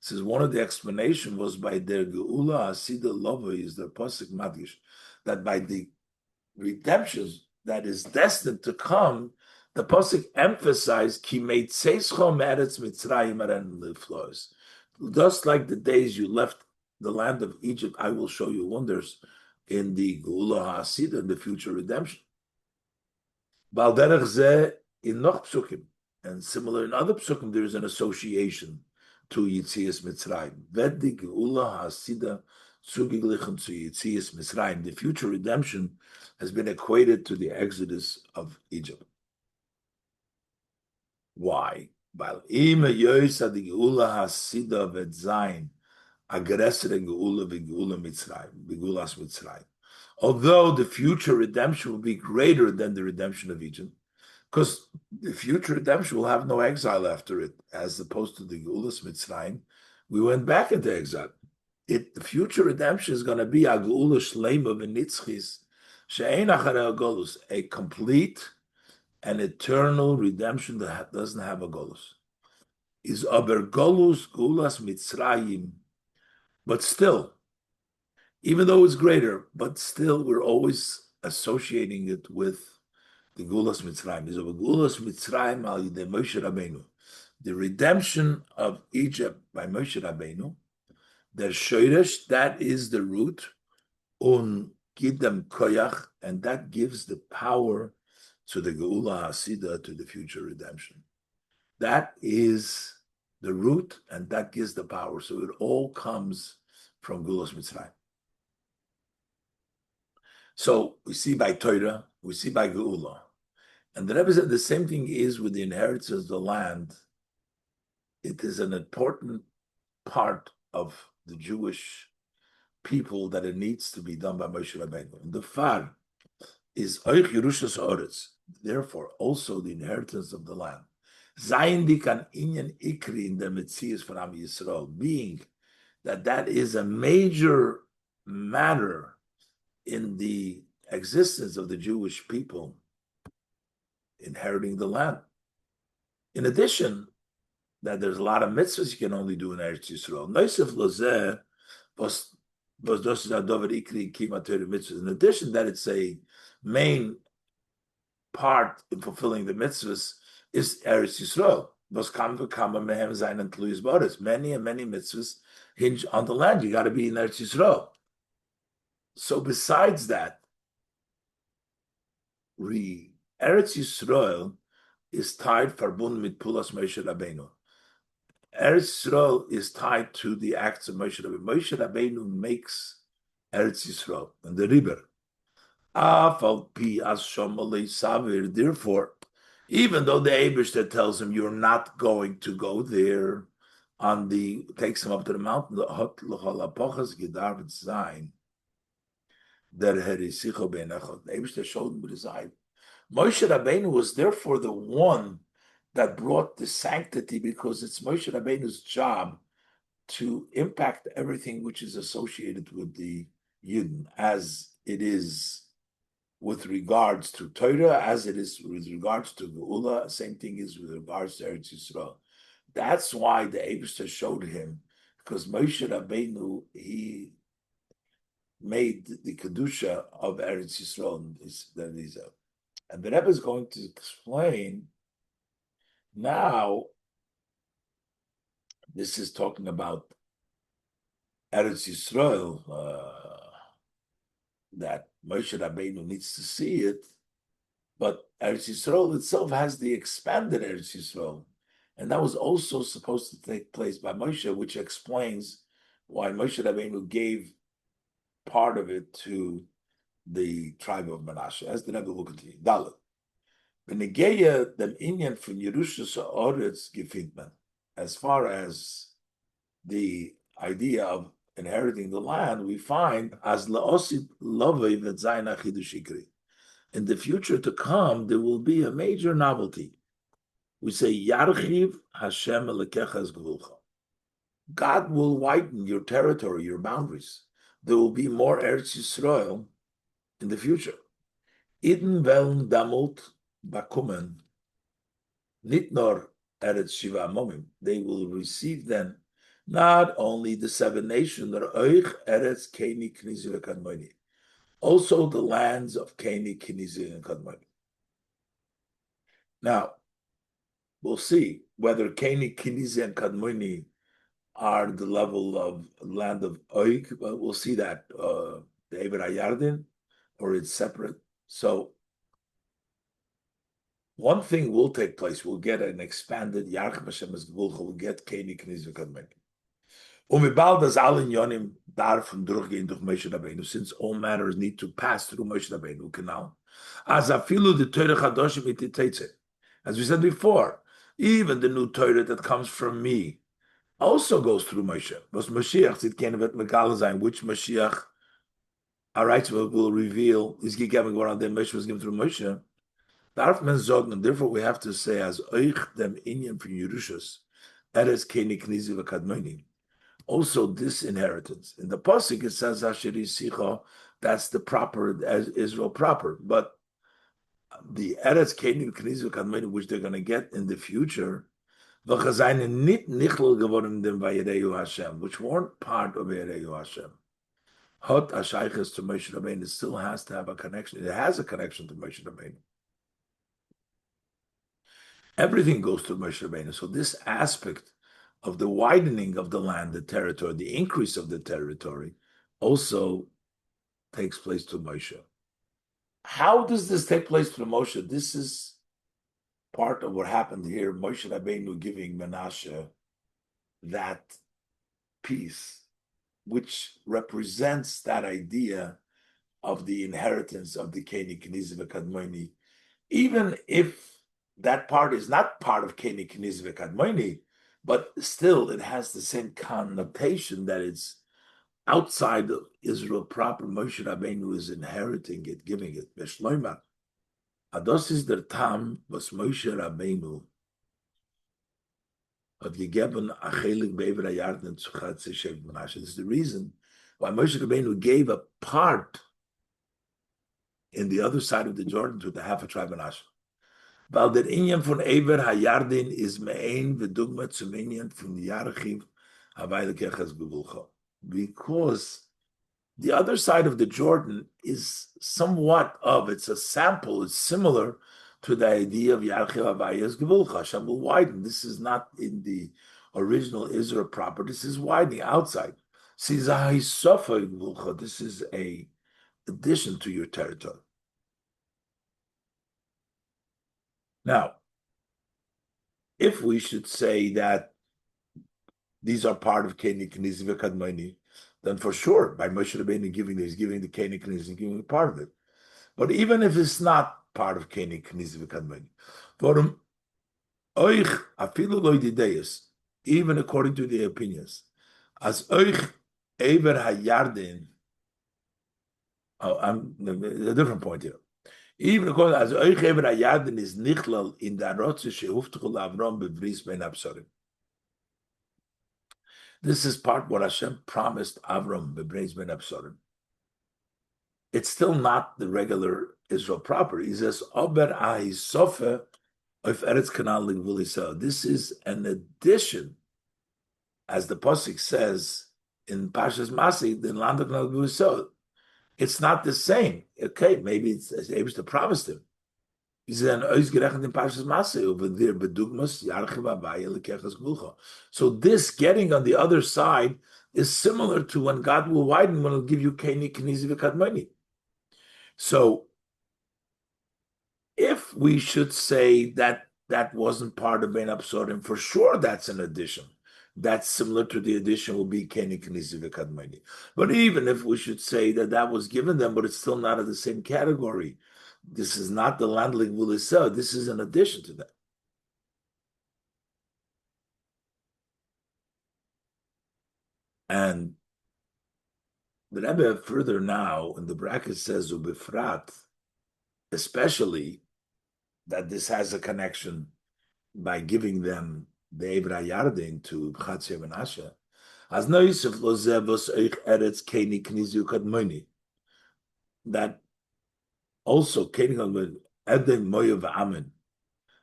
Says one of the explanation was by their Geula Asida Lova is the Pasuk Madgish, that by the redemptions that is destined to come, the Pasuk emphasized Ki Meitzeischo Meretz Mitzrayim Aren Liflos. Just like the days you left the land of Egypt, I will show you wonders in the Geula HaSida, in the future redemption. Bal derech zeh in noch psukim, and similar in other psukim, there is an association to Yitzias Mitzrayim. Ved di Geula HaSida zugeglichen zu Yitzias Mitzrayim. The future redemption has been equated to the exodus of Egypt. Why? Weil immer jösa di Geula HaSida ved zayin aggressor Geula v'Geula Mitzrayim, v'Geulas Mitzrayim. Although the future redemption will be greater than the redemption of Egypt, because the future redemption will have no exile after it, as opposed to the Geulas Mitzrayim, we went back into exile. The future redemption is going to be a Geula Shleima v'Nitzchis, she'ein acharei Golus, a complete and eternal redemption that doesn't have a Golus. Is aber Golus Geulas Mitzrayim, but still, even though it's greater, but still we're always associating it with the Geulas Mitzrayim. Is of a Geulas Mitzrayim al Yidei Moshe Rabbeinu, the redemption of Egypt by Moshe Rabbeinu. Der Shoresh, that is the root, un Gidem Koyach, and that gives the power to the Geula Hasida, to the future redemption. That is the root, and that gives the power. So it all comes from Geulas Mitzrayim. So we see by Torah, we see by Geula. And the Rebbe said the same thing is with the inheritance of the land. It is an important part of the Jewish people that it needs to be done by Moshe Rabbeinu. And the Far is Oich Yerushas Oretz, therefore also the inheritance of the land. Zayin dikan inyan ikri in the Metzias for Am Yisrael, being that is a major matter in the existence of the Jewish people inheriting the land. In addition, that there's a lot of mitzvahs you can only do in Eretz Yisrael. Noisef lozeh was dos adover ikri kima Torah mitzvahs. In addition, that it's a main part in fulfilling the mitzvahs is Eretz Yisrael. Was kam v'kama mehem zayin and tluyis b'oretz. Many and many mitzvahs hinge on the land. You got to be in Eretz Yisrael. So besides that, Eretz Yisrael is tied verbund mit Pulas Moshe Rabbeinu. Eretz Yisrael is tied to the acts of Moshe Rabbeinu. Moshe Rabbeinu makes Eretz Yisrael and the river. Therefore, even though the Eibishter tells him you're not going to go there, takes him up to the mountain, the Eibishter showed him with his eye. Moshe Rabbeinu was therefore the one that brought the sanctity, because it's Moshe Rabbeinu's job to impact everything which is associated with the Yidden, as it is with regards to Torah, as it is with regards to Geula. Same thing is with regards to Eretz Yisrael. That's why the Eibishter showed him, because Moshe Rabbeinu, he made the Kedusha of Eretz Yisrael. And the Rebbe is going to explain now, this is talking about Eretz Yisrael, that Moshe Rabbeinu needs to see it, but Eretz Yisrael itself has the expanded Eretz Yisrael, and that was also supposed to take place by Moshe, which explains why Moshe Rabbeinu gave part of it to the tribe of Menashe. As the Rebbe will continue. Dalet. Benegeya dem Inyan from Yerushas Oretz Gefindman. As far as the idea of inheriting the land, we find as laosit lovei v'zayin achidushikri. In the future to come, there will be a major novelty. We say Yarchiv Hashem Elekechas Gvulcha. God will widen your territory, your boundaries. There will be more Eretz Yisrael in the future. Iden veln damot bakumen nitnor Eretz Shiva Momim. They will receive then not only the seven nations, but Oich Eretz Keni Knizi v'Kadmoni, also the lands of Keni, Knizi, and Kadmoni. Now, we'll see whether Keni, Knizi, and Kadmoni are the level of land of Oik, but we'll see that the Eber HaYarden, or it's separate. So one thing will take place. We'll get an expanded Yarchim Hashem as Gvulcha. We'll get Keni, Knizi, Kadmoni. Since all matters need to pass through Moshe Rabbeinu canal, as we said before, even the new Torah that comes from me also goes through Moshe. Which Mashiach, our rights will reveal, is gegeben worden, the Moshe was given through Moshe. And therefore we have to say, as Oich dem Inyan from Yerushas, Eretz Keni Knizi v'Kadmoni. Also, this inheritance. In the Pasuk, it says, Asheri Sicho, that's the proper, as Israel proper. But the Eretz Keni Knizi v'Kadmoni, which they're going to get in the future, which weren't part of Yereyu Hashem. Hot Ashaychas to Moshe Rabbeinu still has to have a connection. It has a connection to Moshe Rabbeinu. Everything goes to Moshe Rabbeinu. So this aspect of the widening of the land, the territory, the increase of the territory, also takes place to Moshe. How does this take place to Moshe? This is part of what happened here. Moshe Rabbeinu giving Menashe that piece, which represents that idea of the inheritance of the Keni, Knizi, v'Kadmoni. Even if that part is not part of Keni, Knizi, v'Kadmoni, but still, it has the same connotation that it's outside of Israel proper. Moshe Rabbeinu is inheriting it, giving it. Beshloima. Ados is der Tam, was Moshe Rabbeinu hat gegeben achelik be'ever hayarden zu Chatze Shev Menashe. This is the reason why Moshe Rabbeinu gave a part in the other side of the Jordan to the half a tribe Menashe. Weil der Inyan von Eber HaYarden is me'ein v'dugma zum Inyan von Yarchiv Havai Lekechas Gevulcha. Because the other side of the Jordan is somewhat of, it's a sample, it's similar to the idea of Yarchiv Havai Gevulcha. Hashem will widen. This is not in the original Israel proper. This is widening outside. This is a addition to your territory. Now, if we should say that these are part of Keni, Knizi, v'Kadmoni, then for sure, by Moshe Rabbeinu giving this, giving the Keni, Knizi, giving part of it. But even if it's not part of Keni, Knizi, v'Kadmoni, for Oich afilu lo dideus, even according to the opinions, as Oich Eber HaYarden, I'm a different point here. Even according as Oich Eber HaYarden is nichlal in the arotze shehuftuchu l'Avram bebris ben absorim. This is part what Hashem promised Avram bebris ben absorim. It's still not the regular Israel proper. He says Ober ahisofe of Eretz Canaan l'Gvul Yisrael. This is an addition, as the pasuk says in Parshas Masai, the land of Gvul Yisrael. It's not the same. Okay, maybe it's able to promise him. He said, in Parshas Masai over there, bedugmas yarchiv avaya lekechas gvulcha. So this getting on the other side is similar to when God will widen, when He'll give you Keni, Knizi, v'Kadmoni. So if we should say that that wasn't part of Ben Absorim, for sure that's an addition. That's similar to the addition will be Keni Knisi V'Kadmoni. But even if we should say that that was given them, but it's still not in the same category, this is not the landling Wolosow. This is an addition to that. And the Rebbe further now in the bracket says Ubifrat, especially that this has a connection by giving them the Ebra Yardin to Bchatzia Menashe. As no Yosef Lozevos Eich Eretz Keni Knizu Kadmoni. That also Keni Kadmoni Edem Moyev Amen.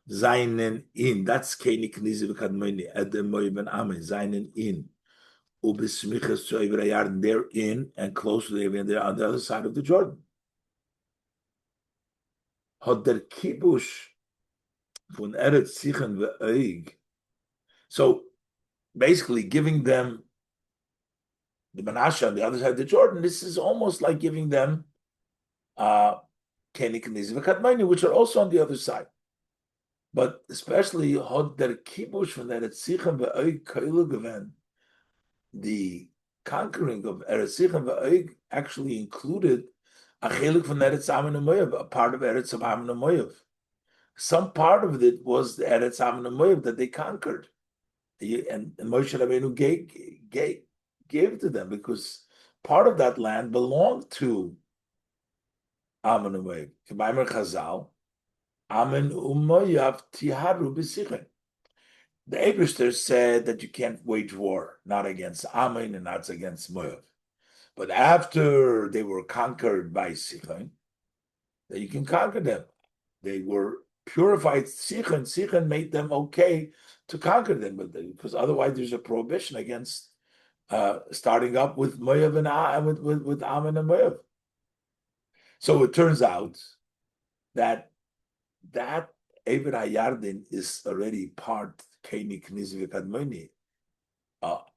Seinen in. That's Keni Knizu Kadmoni Edem Moyev Amen. Seinen in. Ubismiches to Ebra Yardin. They're in and close to the Ebra. They're on the other side of the Jordan. Hat der Kibush von Eretz Sichen Ve'oig. So basically giving them the Menashe on the other side of the Jordan, this is almost like giving them Keni Knizi V'Kadmoni, which are also on the other side. But especially Hod der Kibush von Eretz Sichen Ve'oig Keilu Gewen, the conquering of Eretz Sichen Ve'oig actually included a chelik from Eretz Amen Moav, a part of Eretz of Amen Moav. Some part of it was the Eretz Amen Moav that they conquered. And Moshe Rabbeinu gave to them because part of that land belonged to Ammon and Moab. K'maimer Chazal, Ammon u'Moav tiharu b'sichen. The Eibishter said that you can't wage war, not against Ammon and not against Moab. But after they were conquered by Sichon, that you can conquer them. They were purified Sichon. Sichon made them okay to conquer them, but because otherwise there's a prohibition against starting up with Moav and with Ammon and Moav. So it turns out that Eved HaYardin is already part Keni Knizi V'Kadmoni,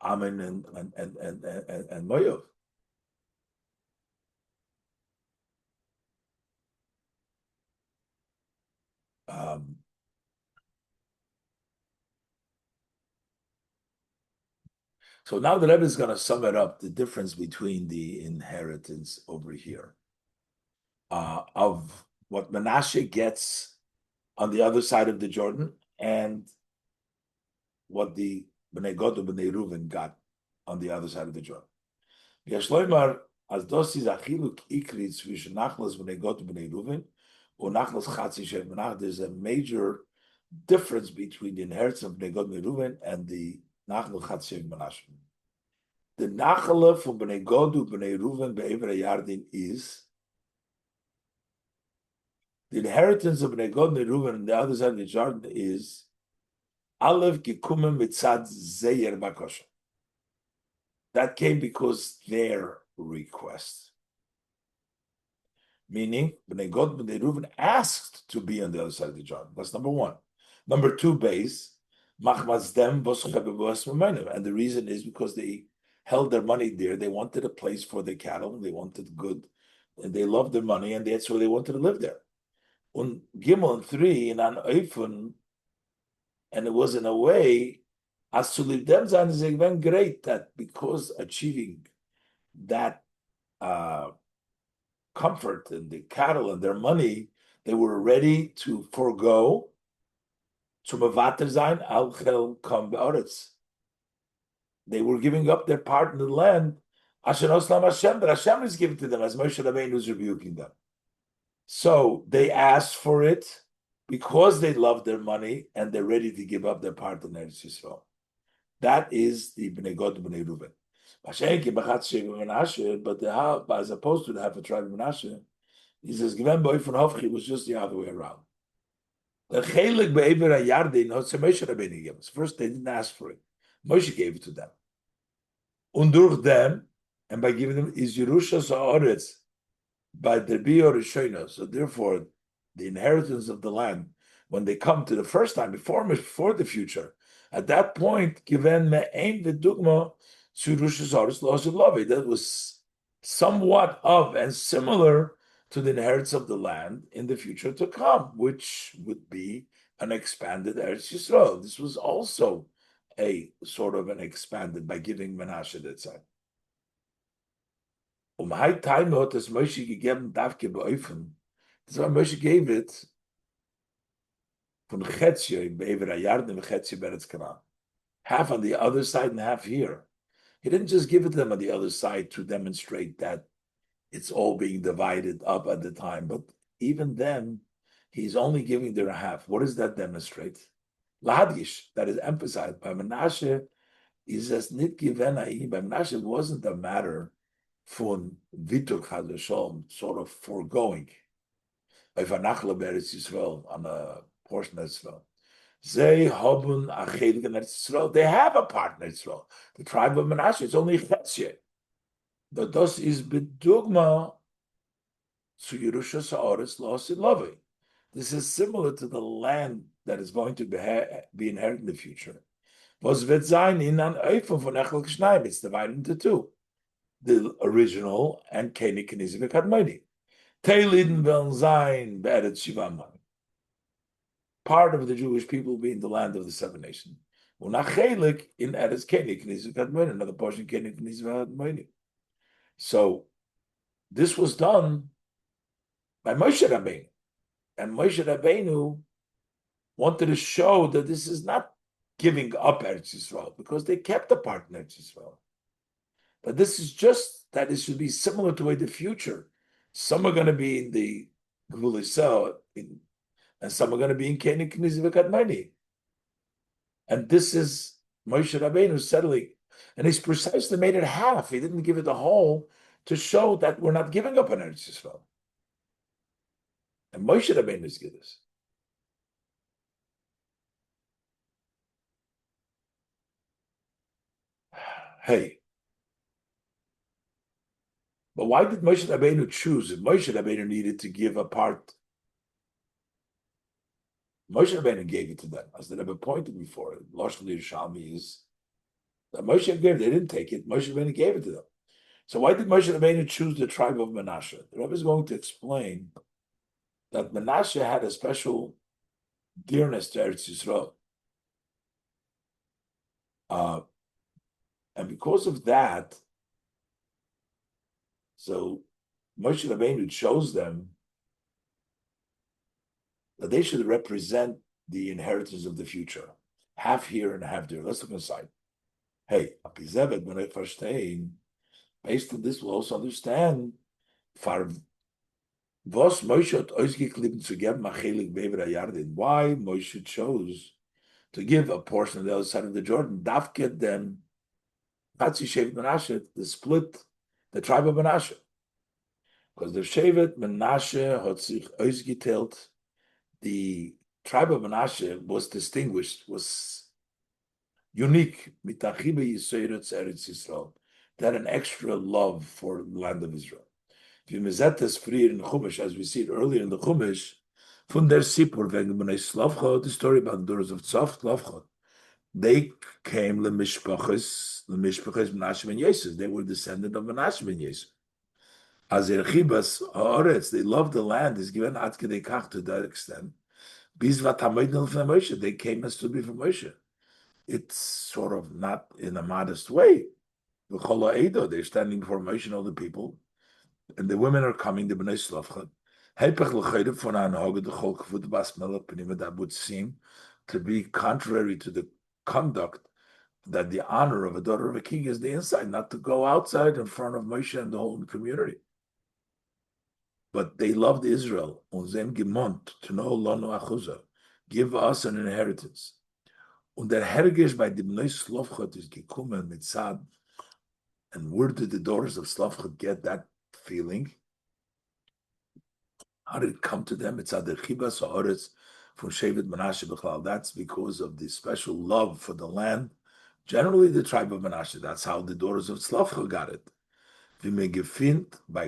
Ammon and Moav. So now the Rebbe is going to sum it up, the difference between the inheritance over here of what Menashe gets on the other side of the Jordan and what the Bnei Gad and Bnei Reuven got on the other side of the Jordan. Yashloimar, as dos is achiluk ikri zwischen Nachlas Bnei Gad and Bnei Reuven or Nachlas Chatzi Shel Menach. There's a major difference between the inheritance of Bnei Gad and Bnei Reuven and the Nachlas Chatzi Shel Menach. The Nachala from Bnei Gad and Bnei Reuven be'Ever Yardin is the inheritance of Bnei Gad and Bnei Reuven on the other side of the Jordan is Aleph Gikumen Mitzad Zeyer Bakosha. That came because their request. Meaning, Bnei Gad and Bnei Reuven asked to be on the other side of the Jordan. That's number one. Number two, base, Machmas Dem and the reason is because they held their money there. They wanted a place for their cattle. They wanted good, and they loved their money, and that's where they wanted to live there. On Gimel and 3 in an Eifun, and it was in a way as to live them is even great that because achieving that comfort and the cattle and their money, they were ready to forego to mevater zayin al chel kam be'aretz. They were giving up their part in the land. Asher oslam Hashem, but Hashem is giving to them as Moshe Rabbeinu is rebuking them. So they asked for it because they love their money and they're ready to give up their part in Eretz Yisrael. That is the Bnei Gad and Bnei Reuven. But as opposed to the half a tribe of Menashe, he says, "Given boy from Hofchi was just the other way around." The chelik be'ever hayardin, not Moshe Rabbeinu gave us. First, they didn't ask for it. Moshe gave it to them. Und durch them, and by giving them, is Yerusha Sa'aretz, by the Bior Rishona. So therefore, the inheritance of the land, when they come to the first time, before the future, at that point, given me'ein v'dugma to Yerusha Sa'aretz lo'asiv lavi. That was somewhat of and similar to the inheritance of the land in the future to come, which would be an expanded Eretz Yisrael. This was also a sort of an expanded by giving Menashe that side. High time hat es Moshe gegeben, darf gebeufern. Das war Moshe gave it von Chetzio in Be'ever Ayard and Chetzio Beretz Canaan. Half on the other side and half here. He didn't just give it to them on the other side to demonstrate that it's all being divided up at the time, but even then, he's only giving their half. What does that demonstrate? Lahadish, that is emphasized by Menashe, is as nit given by Menashe. It wasn't a matter for Vitur Chadashom, sort of foregoing. If a Nachla Beretz Yisrael on a portion of Israel. They have a part in Israel. The tribe of Menashe, it's only Chetzye. But das is bedugma to Yerusha Sa'aretz Los Ilavi. This is similar to the land that is going to be inherited in the future. Was wird sein in an Eifel von Echel G'shnaim. It's divided into two. The original and Keni Kenizi V'Kadmoni. Teiliden werden sein be'eretz Shivamani. Part of the Jewish people will be in the land of the seven nations. Unachelik in Eretz Keni Kenizi V'Kadmoni. Another portion Keni Kenizi V'Kadmoni. So this was done by Moshe Rabbeinu. And Moshe Rabbeinu wanted to show that this is not giving up Eretz Yisrael, because they kept a part in Eretz Yisrael. But this is just that it should be similar to the future. Some are going to be in the Gvul Yisrael, and some are going to be in Keni Kenizi V'Kadmoni. And this is Moshe Rabbeinu settling. And he's precisely made it half. He didn't give it the whole to show that we're not giving up on Eretz Yisrael. And Moshe Rabbeinu is Gidus. Hey. But why did Moshe Rabbeinu choose? If Moshe Rabbeinu needed to give a part, Moshe Rabbeinu gave it to them. As the Rebbe pointed before, Lashon Yerushalmi is that Moshe gave, they didn't take it, Moshe Rabbeinu gave it to them. So why did Moshe Rabbeinu choose the tribe of Menashe? The Rebbe is going to explain that Menashe had a special dearness to Eretz Yisrael. And because of that, so Moshe Rabbeinu chose them that they should represent the inheritance of the future. Half here and half there. Let's look inside. Hey, Apizevet, when I first based on this, we'll also understand was Moshe hat ausgeklebt zu geben Achelik Bever Ayardin. Why Moshe chose to give a portion on the other side of the Jordan. Dafket them Chatzi Shevet Menashe, the split, the tribe of Menashe. Because the Shevet Menashe hat sich ausgeteilt. The tribe of Menashe was distinguished, was unique. Mitachiba Yisrael Eretz Yisrael. They had an extra love for the land of Israel. In Chumash, as we see it earlier in the Chumash, from their Sipur, the story about the daughters of Tzavchot, they came Mishpachas Menashe ben Yosef. They were descendant of Menashe ben Yosef. As Erchibas Haaretz, they loved the land, is given Ad Kedei Kach to that extent. Bizvat Hamoidin from Moshe, they came and stood before Moshe. It's sort of not in a modest way. They're standing before Moshe and all the people. And the women are coming, the Bnei Slavcha. That would seem to be contrary to the conduct that the honor of a daughter of a king is the inside, not to go outside in front of Moshe and the whole community. But they loved Israel, to know Lanu Achuza, give us an inheritance. Und der Hergish by the Bnei Slavcha is gekommen mit Sad. And where did the daughters of Slavcha get that feeling? How did it come to them? It's Aderchibas Haaretz from Shevet Menashe B'chlal. That's because of the special love for the land. Generally, the tribe of Menashe. That's how the daughters of Slavcha got it. By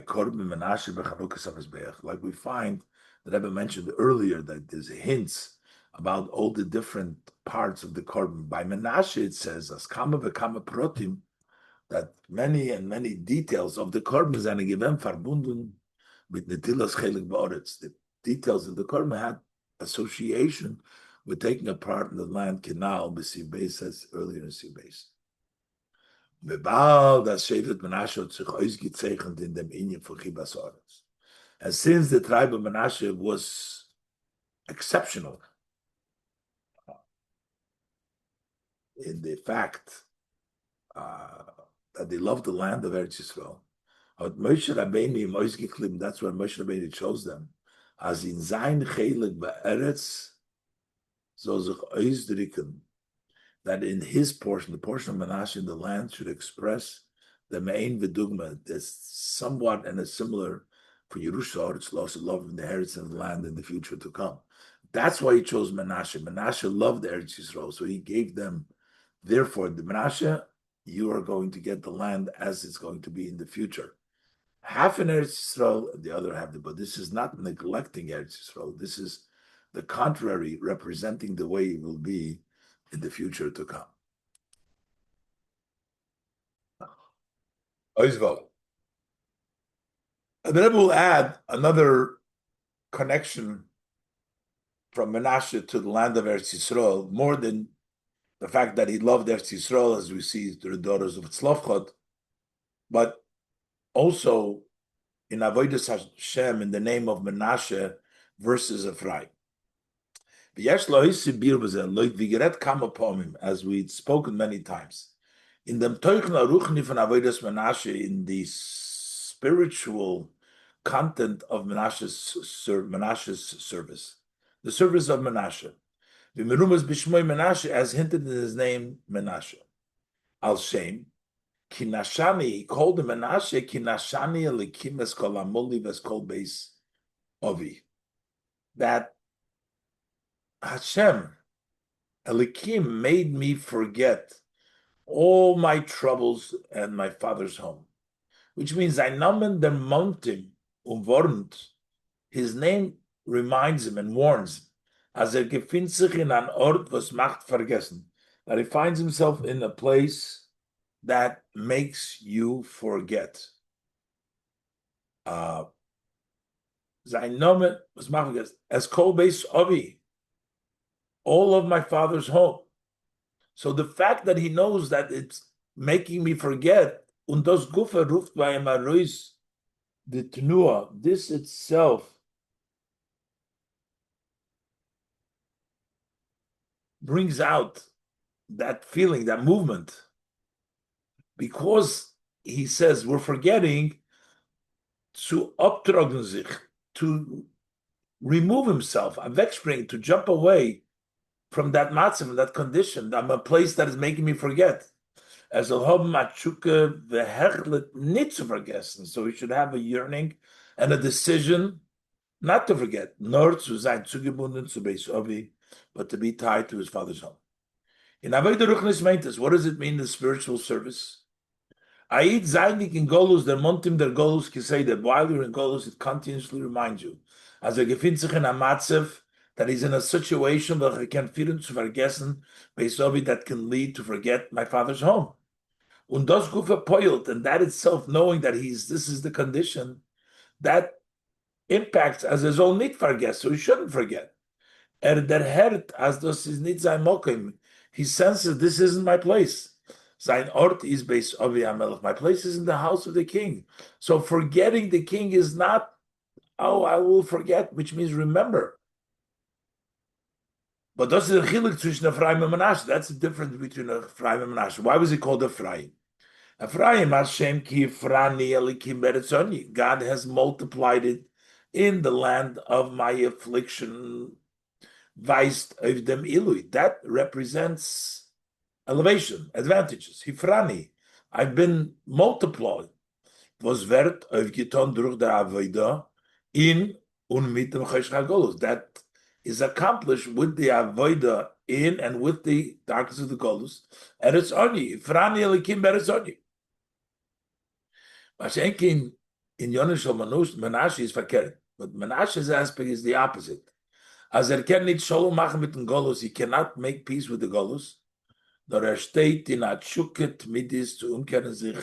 Korban Menashe B'chanukas HaMizbeach. Like we find, that Rebbe mentioned earlier, that there's hints about all the different parts of the Korban. By Menashe, it says, As Kama V'Kama Protim, that many and many details of the Korban are given verbunden with Netilas Chelik Ba'aretz. The details of the Korban had association with taking a part in the land canal, B'Sibbeis says earlier in Sibbeis. Bebal das Shevet Menashe hat sich ausgezeichnet in dem Inyan von Chibas Aretz. And since the tribe of Menashe was exceptional in the fact that they loved the land of Eretz Yisrael, Moshe Rabbeinu ausgeklimmt, that's why Moshe Rabbeinu chose them. As in sein Chelik Ba'eretz soll sich ausdrücken, that in his portion, the portion of Menashe in the land, should express the main Vidugma that's somewhat and a similar for Yerusha, it's lost love of the inheritance of the land in the future to come. That's why he chose Menashe. Menashe loved Eretz Yisrael, so he gave them. Therefore, the Menashe, you are going to get the land as it's going to be in the future. Half in Eretz Yisrael, the other half, but this is not neglecting Eretz Yisrael. This is the contrary, representing the way it will be in the future to come. Oizvol. And then we'll add another connection from Menashe to the land of Eretz Yisrael, more than the fact that he loved Eretz Yisrael, as we see through the daughters of Tzlofchot, but also in Avodas Hashem, in the name of Menashe versus Ephraim. As we'd spoken many times, in the in the spiritual content of Menashe's service, the service of Menashe, as hinted in his name, Menashe. Al Shem, Kinashani, he called him Menashe, Kinashani Elikim es kol amoli ves kol beis ovi. That Hashem, Elikim, made me forget all my troubles and my father's home, which means I namen der mountain warnt. His name reminds him and warns him, as gefindt sich in an Ort was macht vergessen, that he finds himself in a place that makes you forget. Sein Name was macht vergessen, as kol beis ovi, all of my father's home. So the fact that he knows that it's making me forget, und das Gufa ruft bei ihm arois the Tnua, this itself brings out that feeling, that movement, because he says we're forgetting to abtrogen sich, to remove himself, wegspringen, to jump away from that matzah, from that condition. I'm a place that is making me forget. As a hob matshuke vehechlet nit to vergessen. So we should have a yearning and a decision not to forget, nor zu sein zugebunden zu Beis Ovi, but to be tied to his father's home. In Avodah Ruchnis Meintes, what does it mean in spiritual service? Aid Zaynik in Golus, der Montim der Golus, can say that while you're in Golus, it continuously reminds you. As a gefindt sich in a matzev, that he's in a situation where he can feel zu vergessen, Beis Ovi, that can lead to forget my father's home. Und das Gufa poilt, and that itself, knowing that this is the condition, that impacts as his own need forget, so he shouldn't forget. Der Herd, as das is nicht sein Mokim, he senses this isn't my place. Sein Ort is Beis Ovi HaMelech. My place is in the house of the king. So forgetting the king is not, oh, I will forget, which means remember. But that's the chilik zwischen Ephraim and Menashe. That's the difference between Ephraim and Menashe. Why was he called Ephraim? Ephraim, Hashem ki Efrani elikim beretzoni. God has multiplied it in the land of my affliction. Weist of dem ilui. That represents elevation, advantages. Hifrani, I've been multiplied. Was wird aufgetan durch der Avodah in und mit dem Chosh HaGolus. That is accomplished with the Avodah in and with the darkness of the Golus. Eretz Oni, Hifrani elikim beretz oni. Mashenkin in Yonishal Menashe is verkehrt. But Menashe's aspect is the opposite. As kann nicht Shalom machen mit dem Golus, he cannot make peace with the Golus. Nor steht in a Tshuket midis zu umkehren sich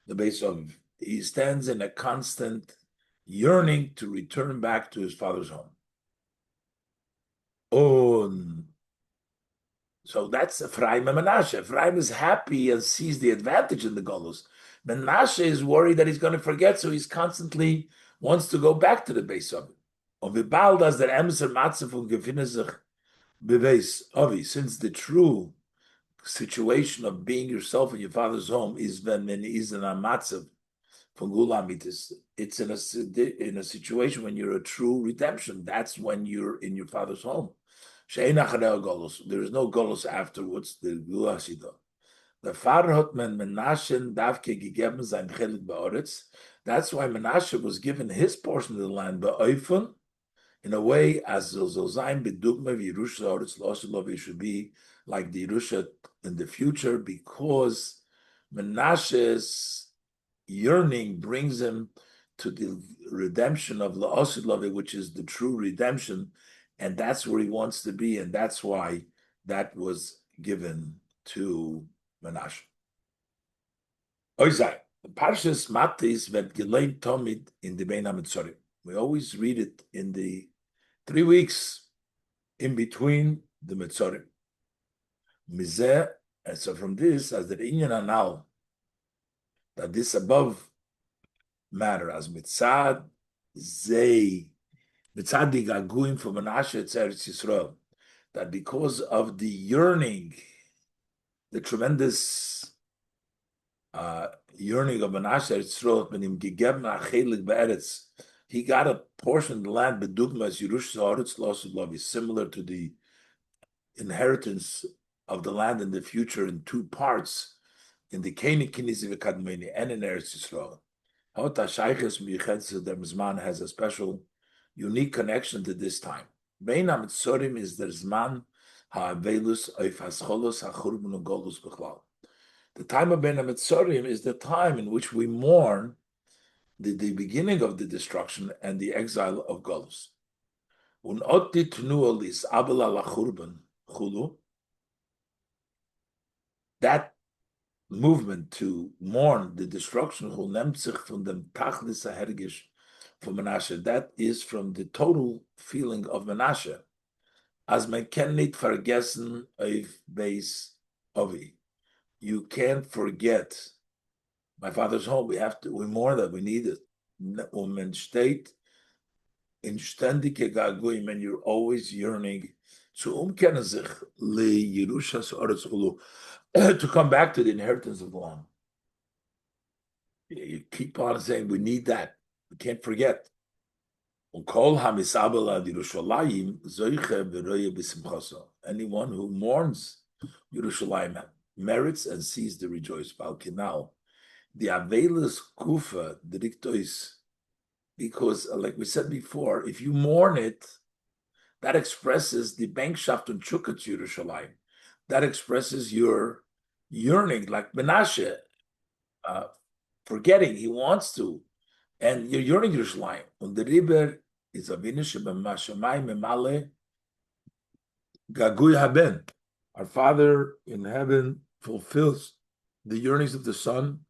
the base of. He stands in a constant yearning to return back to his father's home. Oh, so that's Ephraim and Menashe. Ephraim is happy and sees the advantage in the Golus. Menashe is worried that he's going to forget, so he's constantly wants to go back to the base of it. Und wie bald as der Emser Matze von gefinne sich beweis, Ovi, since the true situation of being yourself in your father's home is when man is in a matzav from gulamitis. It's in a situation when you're a true redemption. That's when you're in your father's home. There is no golos afterwards. The gulasida. The father hat men Menashe davke gegeben sein chelik beoretz. That's why Menashe was given his portion of the land beoifen in a way as Zolzaim bedugma v'Yerusha oretz loselov. It should be like the Yerusha in the future, because Menashe's yearning brings him to the redemption of La'osid, which is the true redemption, and that's where he wants to be, and that's why that was given to Menashe. Oizai, Parshas Matis wird geleint Tomid in the Bein HaMetzorim. We always read it in the 3 weeks in between the Metzorim. Mizeh, and so from this, as the Inyan Anal, that this above matter, as Mitzad Zei, Mitzad di Gaguim for Menashe Eretz Yisrael, that because of the yearning, the tremendous yearning of Menashe Eretz Yisrael, when him gegeben achelik be'eretz, he got a portion of the land, bedugma as Yerusha Haaretz Losud Lavi, similar to the inheritance of the land in the future in 2 parts, in the Keni Kinisi V'Kadmeni and in Eretz Yisrael. Hota Shayches Miyuchetz der Zman has a special, unique connection to this time. Bein HaMetzorim is der Zman ha'avelus oif hascholos ha'churban u'golus b'chlal. The time of Bein HaMetzorim is the time in which we mourn the beginning of the destruction and the exile of Golus. That movement to mourn the destruction from Menashe, that is from the total feeling of Menashe. As man can nicht vergessen auf Beis Ovi. You can't forget my father's home. We mourn that, we need it. Man steht in ständige Gaguim, and you're always yearning zu umkehren sich le Yerushas Oretz Ulu, to come back to the inheritance of the land. You keep on saying, we need that. We can't forget. Anyone who mourns Yerushalayim merits and sees the rejoice. Balkinal, the Avelis Kufa, the Riktois, because, like we said before, if you mourn it, that expresses the Bankshaft und Chukat Yerushalayim. That expresses your yearning, like Menashe, forgetting, he wants to, and you're yearning Yerushalayim. Und the Riber is Avinu Shebemashamayim Memale Gagui Haben. Our Father in heaven fulfills the yearnings of the Son,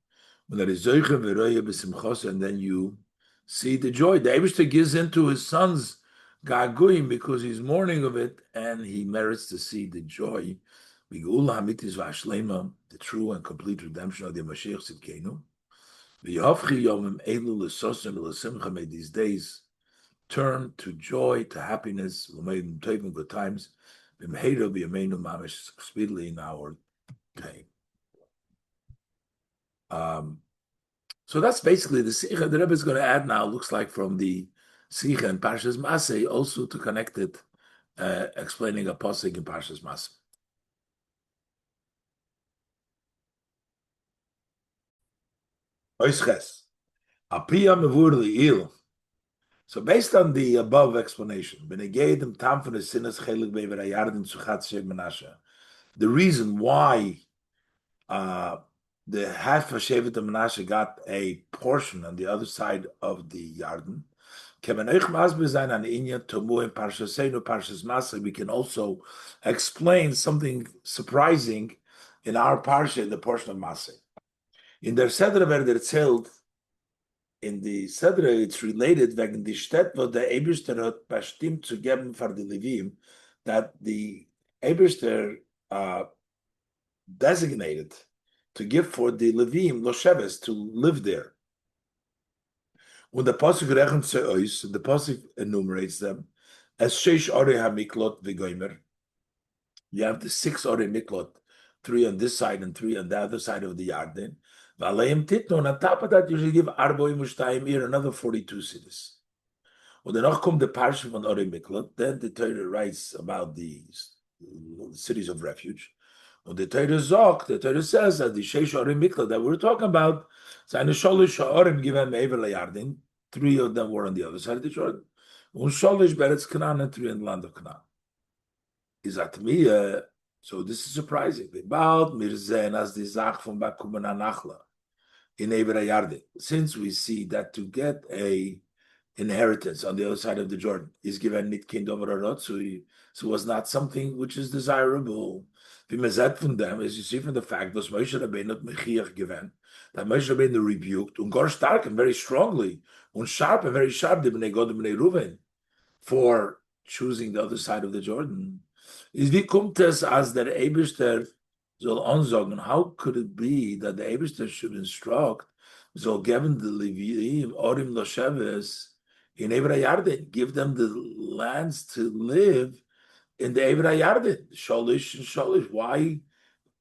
and then you see the joy. The Eibishter gives into his son's Gaguim because he's mourning of it, and he merits to see the joy. The true and complete redemption of the Mashiach Sidkenu. May these days turn to joy, to happiness, good times, speedily in our time. So that's basically the Sicha. The Rebbe is going to add now, looks like from the Sicha and Parshas Masai, also to connect it, explaining a pasuk in Parshas Masai. So based on the above explanation, the reason why the half of Shevet of Menashe got a portion on the other side of the Yarden, we can also explain something surprising in our Parsha, in the portion of Masai. In der Seder werde erzählt in the Sedra, it's related wegen die Stadt, wo der Eberster hat bestimmt zu geben für die Levim, that the Eberster designated to give for the Levim, Losheves, to live there. Und der Pasuk rechnet zu euch, the Pasuk enumerates them, as Sheish Ore HaMiklot V'Goymer. You have the 6 Ore Miklot, 3 on this side and 3 on the other side of the Yarden. V'aleim Titno, and on top of that, you should give Arboim Ushtayim here, another 42 cities. Und danach kommt the Parsha von Ore Miklot, then the Torah writes about the cities of refuge. Und the Torah says that the Sheish Ore Miklot that we're talking about, seine Sholish Orim given Me'ever LaYarden, 3 of them were on the other side of the Jordan. Und Sholish Beretz Canaan, and 3 in the land of Canaan. Is that me? So this is surprising. About Mirzen as the Zach from Bakuman Nachla in Eber Yarden. Since we see that to get a inheritance on the other side of the Jordan is given nit kind over so it was not something which is desirable. From them, as you see from the fact that Moshe Rabbeinu Mechiach given, that Moshe Rabbeinu rebuked and gar stark and very strongly and sharp and very sharp the Bnei Gad and Bnei Ruven for choosing the other side of the Jordan. Is wie kommt es as der Eberster soll ansagen? How could it be that the Eberster should instruct so given the Levim Orim Losheves in Eber Yarden, give them the lands to live in the Eber Yarden, Sholish and Sholish. Why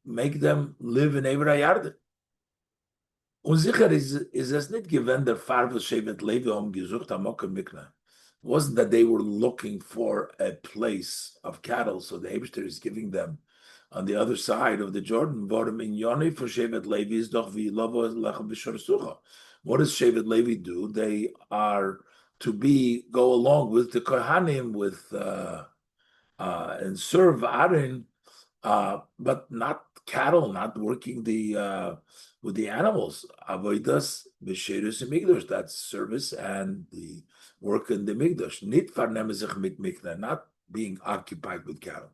make them live in Eber Yarden? Unsicher is es nicht given der Farbe Shevet Levi gesucht am Mikna. It wasn't that they were looking for a place of cattle, so the Eberster is giving them on the other side of the Jordan. What does Shevet Levi do? They are to go along with the Kohanim and serve Aaron, but not cattle, not working with the animals. Avodas b'sherus and migdash, that's service and the work in the migdash. Nit farnem sich mit mikna, not being occupied with cattle.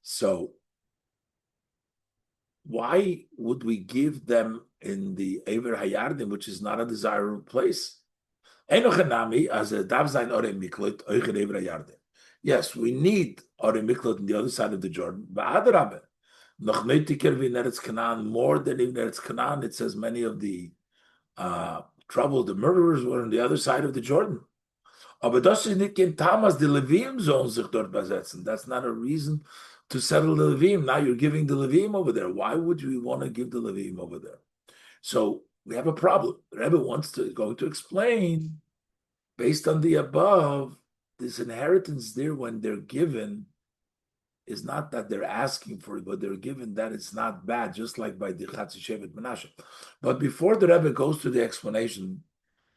So why would we give them in the Ever Hayardim, which is not a desirable place? Yes, we need Ore Miklot on the other side of the Jordan. More than even Eretz Canaan, it says many of the the murderers were on the other side of the Jordan. Aber das ist nicht kein Tamas, die Levim sollen sich dort besetzen. That's not a reason to settle the Levim. Now you're giving the Levim over there. Why would you want to give the Levim over there? So we have a problem. The Rebbe going to explain, based on the above, this inheritance there when they're given is not that they're asking for it, but they're given that it's not bad, just like by the Chatzi Shevet Menashe. But before the Rebbe goes to the explanation,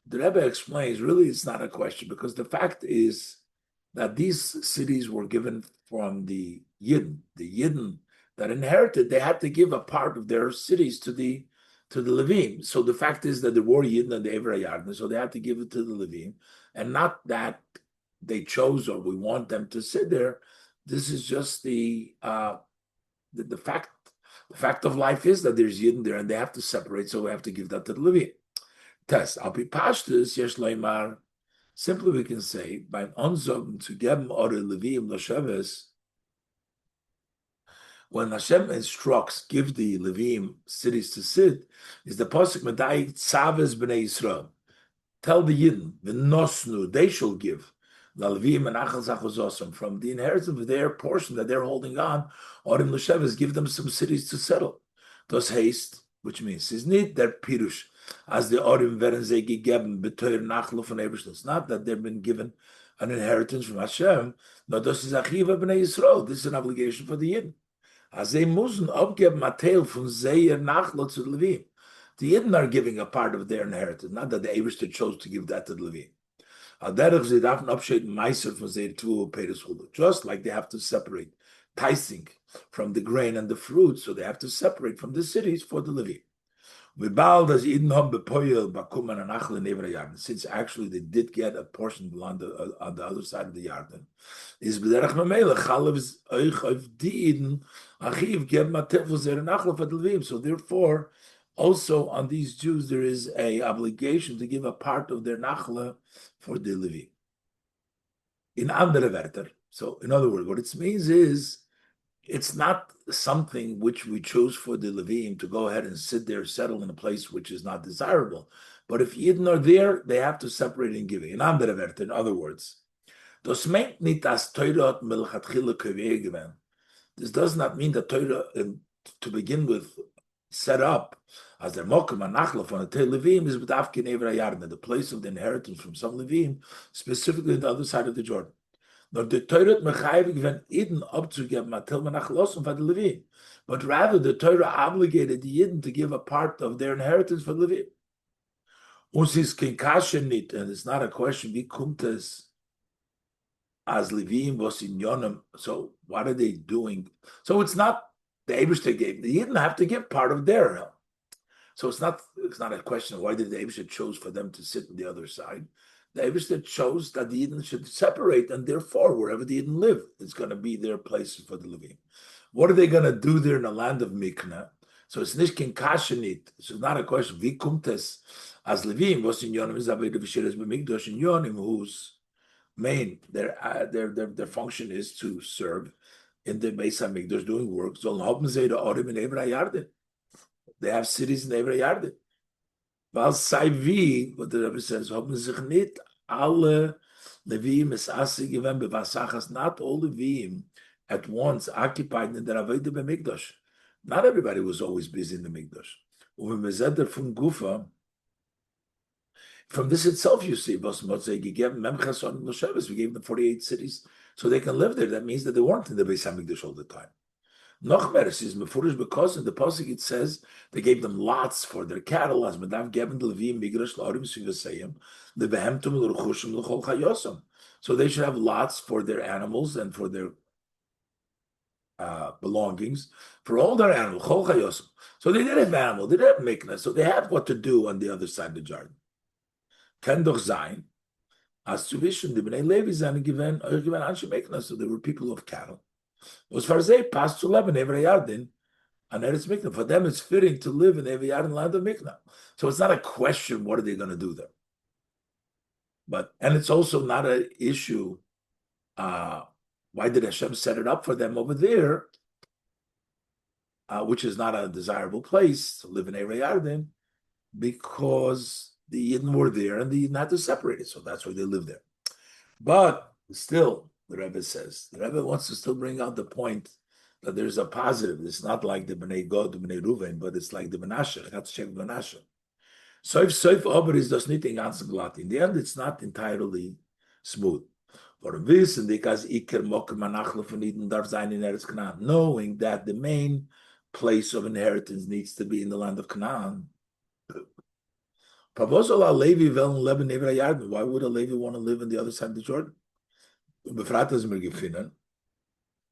the Rebbe explains, really it's not a question, because the fact is that these cities were given from the Yidden that inherited, they had to give a part of their cities to the Levim. So the fact is that there were Yidden and the Ever Yarden, so they had to give it to the Levim, and not that they chose or we want them to sit there. This is just the fact. The fact of life is that there's Yidden there and they have to separate, so we have to give that to the Levim. Test. Al pi pashtus yesh leimar. Simply we can say by onzogen to geben ore Levim l'sheves. When Hashem instructs, give the Levim cities to sit, is the pasuk medai tzaves b'nei Yisrael. Tell the Yidden, the nosnu, they shall give. Levim and achal zachos from the inheritance of their portion that they're holding on. Orim l'sheves, give them some cities to settle. Das heißt, which means is nicht der pirush as the Orim werden sie gegeben beteuer nachlo von Eberstein. It's not that they've been given an inheritance from Hashem. No, das ist achiva b'nei Yisrael. This is an obligation for the Yidden. As they müssen abgeben Mateil von seir nachlo zu Levim. The Yidden are giving a part of their inheritance, not that the Eberstein chose to give that to the Levim. Just like they have to separate tithing from the grain and the fruit, so they have to separate from the cities for the Levim. Since actually they did get a portion on the other side of the Yarden, so therefore Also, on these Jews, there is a obligation to give a part of their nachla for the Levi. In andere Wörter. So, in other words, what it means is it's not something which we chose for the Levim to go ahead and sit there, settle in a place which is not desirable. But if Yidden are there, they have to separate and give it. In andere Wörter, in other words, das meint nicht, dass Torah hat melchatchila kaveh gewesen. This does not mean that Torah, to begin with, set up as their mokum and nachla on the Tel Levim is with Afkin Evra Yarden, the place of the inheritance from some Levim, specifically on the other side of the Jordan. Nor the Torah mechayvig when Eden abzugeben matel menachlosim for the Levim, but rather the Torah obligated the Eden to give a part of their inheritance for the Levim. Uns is kein kasha nit, and it's not a question. Wie kommt es as Levim was in Yonim? So what are they doing? So it's not the Eibishter gave. The Eden have to give part of their. So it's not a question of why did the Eibishter chose for them to sit on the other side. The Eibishter chose that the Eden should separate, and therefore, wherever the Eden live, it's going to be their place for the Levim. What are they going to do there in the land of Mikna? So it's nicht kein kashenit. So it's not a question. Wie kommt es as Levim was in Yonim is Aveda V'Sheres B'Mikdash in Yonim, whose main their function is to serve in the Beis Hamikdash doing work. So haben sie the Orim in Evra Yarden. They have cities in Evra Yarden. Weil sei wie, what the Rebbe says, haben sich nicht alle Levim es Asi given bevasachas, not all Levim at once occupied in the Aveda B'Mikdash. Not everybody was always busy in the Mikdash. From this itself, you see, we gave them 48 cities so they can live there. That means that they weren't in the Beis Hamikdash all the time. Nochmer is mefurish because in the pasuk it says they gave them lots for their cattle as medav geben the levim migrash laorim sivasayim lebehemtum l'ruchushim l'chol chayosam. So they should have lots for their animals and for their belongings for all their animals. Chol chayosam. So they did have animal, they did have mikna, so they had what to do on the other side of the Jordan. Ken doch sein as zu wissen, the Bnei Levi seine given anshe mikna, so there were people of cattle. As far as they passed to live in Evra Yarden, and Eretz Mikna, for them it's fitting to live in Evra Yarden, land of Mikna. So it's not a question, what are they going to do there? And it's also not an issue, why did Hashem set it up for them over there, which is not a desirable place to live in Evra Yarden, because the Yidden were there and the Yidden had to separate it, so that's why they live there. But still, the Rebbe says, the Rebbe wants to still bring out the point that there's a positive. It's not like the Bnei Gad, the Bnei Ruven, but it's like the Menashe. I have to check Menashe. Soif aber is das nicht in ganzen glatt. In the end, it's not entirely smooth. Warum wissen, because Iker Mokem Manachle von Eden darf sein in Eretz Canaan, knowing that the main place of inheritance needs to be in the land of Canaan. Why would a Levi want to live on the other side of the Jordan?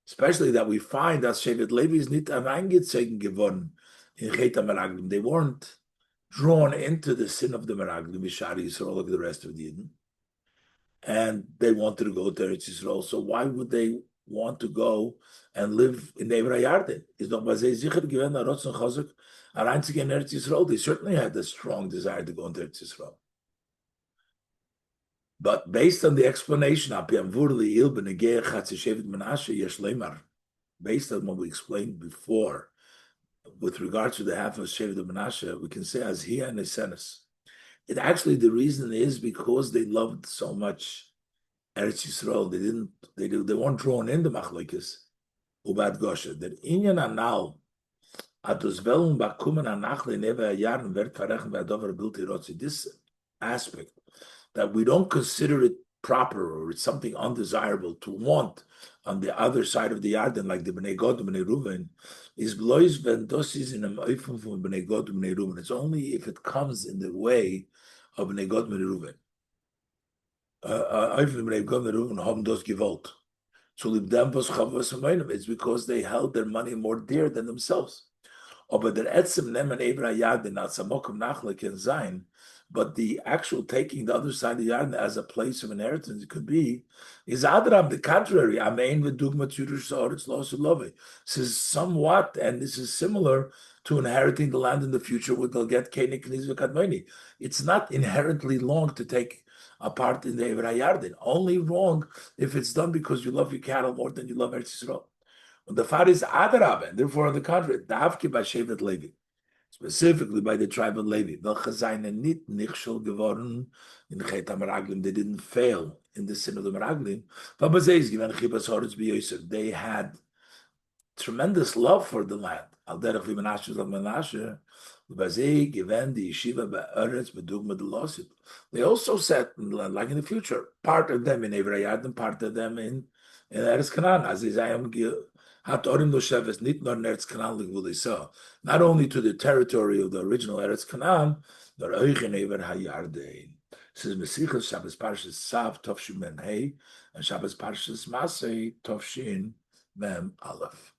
Especially that we find that Shevet Levi is nicht angezogen geworden in Chet HaMeraglim. They weren't drawn into the sin of the Meraglim, Mishari Yisrael, like the rest of the Eden. And they wanted to go to Eretz Yisrael. So why would they want to go and live in Evra Yarden? Is doch bei sie sicher gewesen, Rotzen Chazak, Areinzig in Eretz Yisrael. They certainly had a strong desire to go into Eretz Yisrael. But based on the explanation, based on what we explained before, with regard to the half of Shevet Menashe, we can say as he and Esenes. It actually, the reason is because they loved so much Eretz Yisrael. They weren't drawn into Machlokes Ubad Goshe. That Inyan Anal Ados Velum Bakumen Anachle Neva Yarn Vert Farechen Vadover Bilti Rotzi. This aspect that we don't consider it proper or it's something undesirable to want on the other side of the Yarden, like the Bnei Gad, Bnei Ruven, is blois when dosis in a oifum from Bnei Gad, Bnei Ruven. It's only if it comes in the way of Bnei Gad, Bnei Ruven. Oifum Bnei Gad, Bnei Ruven haben das gewollt. It's because they held their money more dear than themselves. Aber der Etzem nemen Evra Yarden als Amokum Nachle can sein. But the actual taking the other side of the Yarden as a place of inheritance, it could be, is Adram, the contrary. Amein v'dugma tzurish sa'aretz lo love. This is somewhat, and this is similar to inheriting the land in the future, we'll get Keni Kniz V'Kadmoni. It's not inherently wrong to take a part in the Ever Hayardin. Only wrong if it's done because you love your cattle more than you love Eretz Yisrael. And the far is Adarab, and therefore on the contrary, Davki Bashevet Levi, specifically by the tribe of Levi. They didn't fail in the sin of the Meraglim. They had tremendous love for the land. They also said, like in the future, part of them in Evrayad and part of them in Eretz Canaan. Not only to the territory of the original Eretz Canaan, but this is Sichos Shabbos Parshas Sav Tovshin Mem Hey and Shabbos Parshas Masai Tovshin Mem Aleph.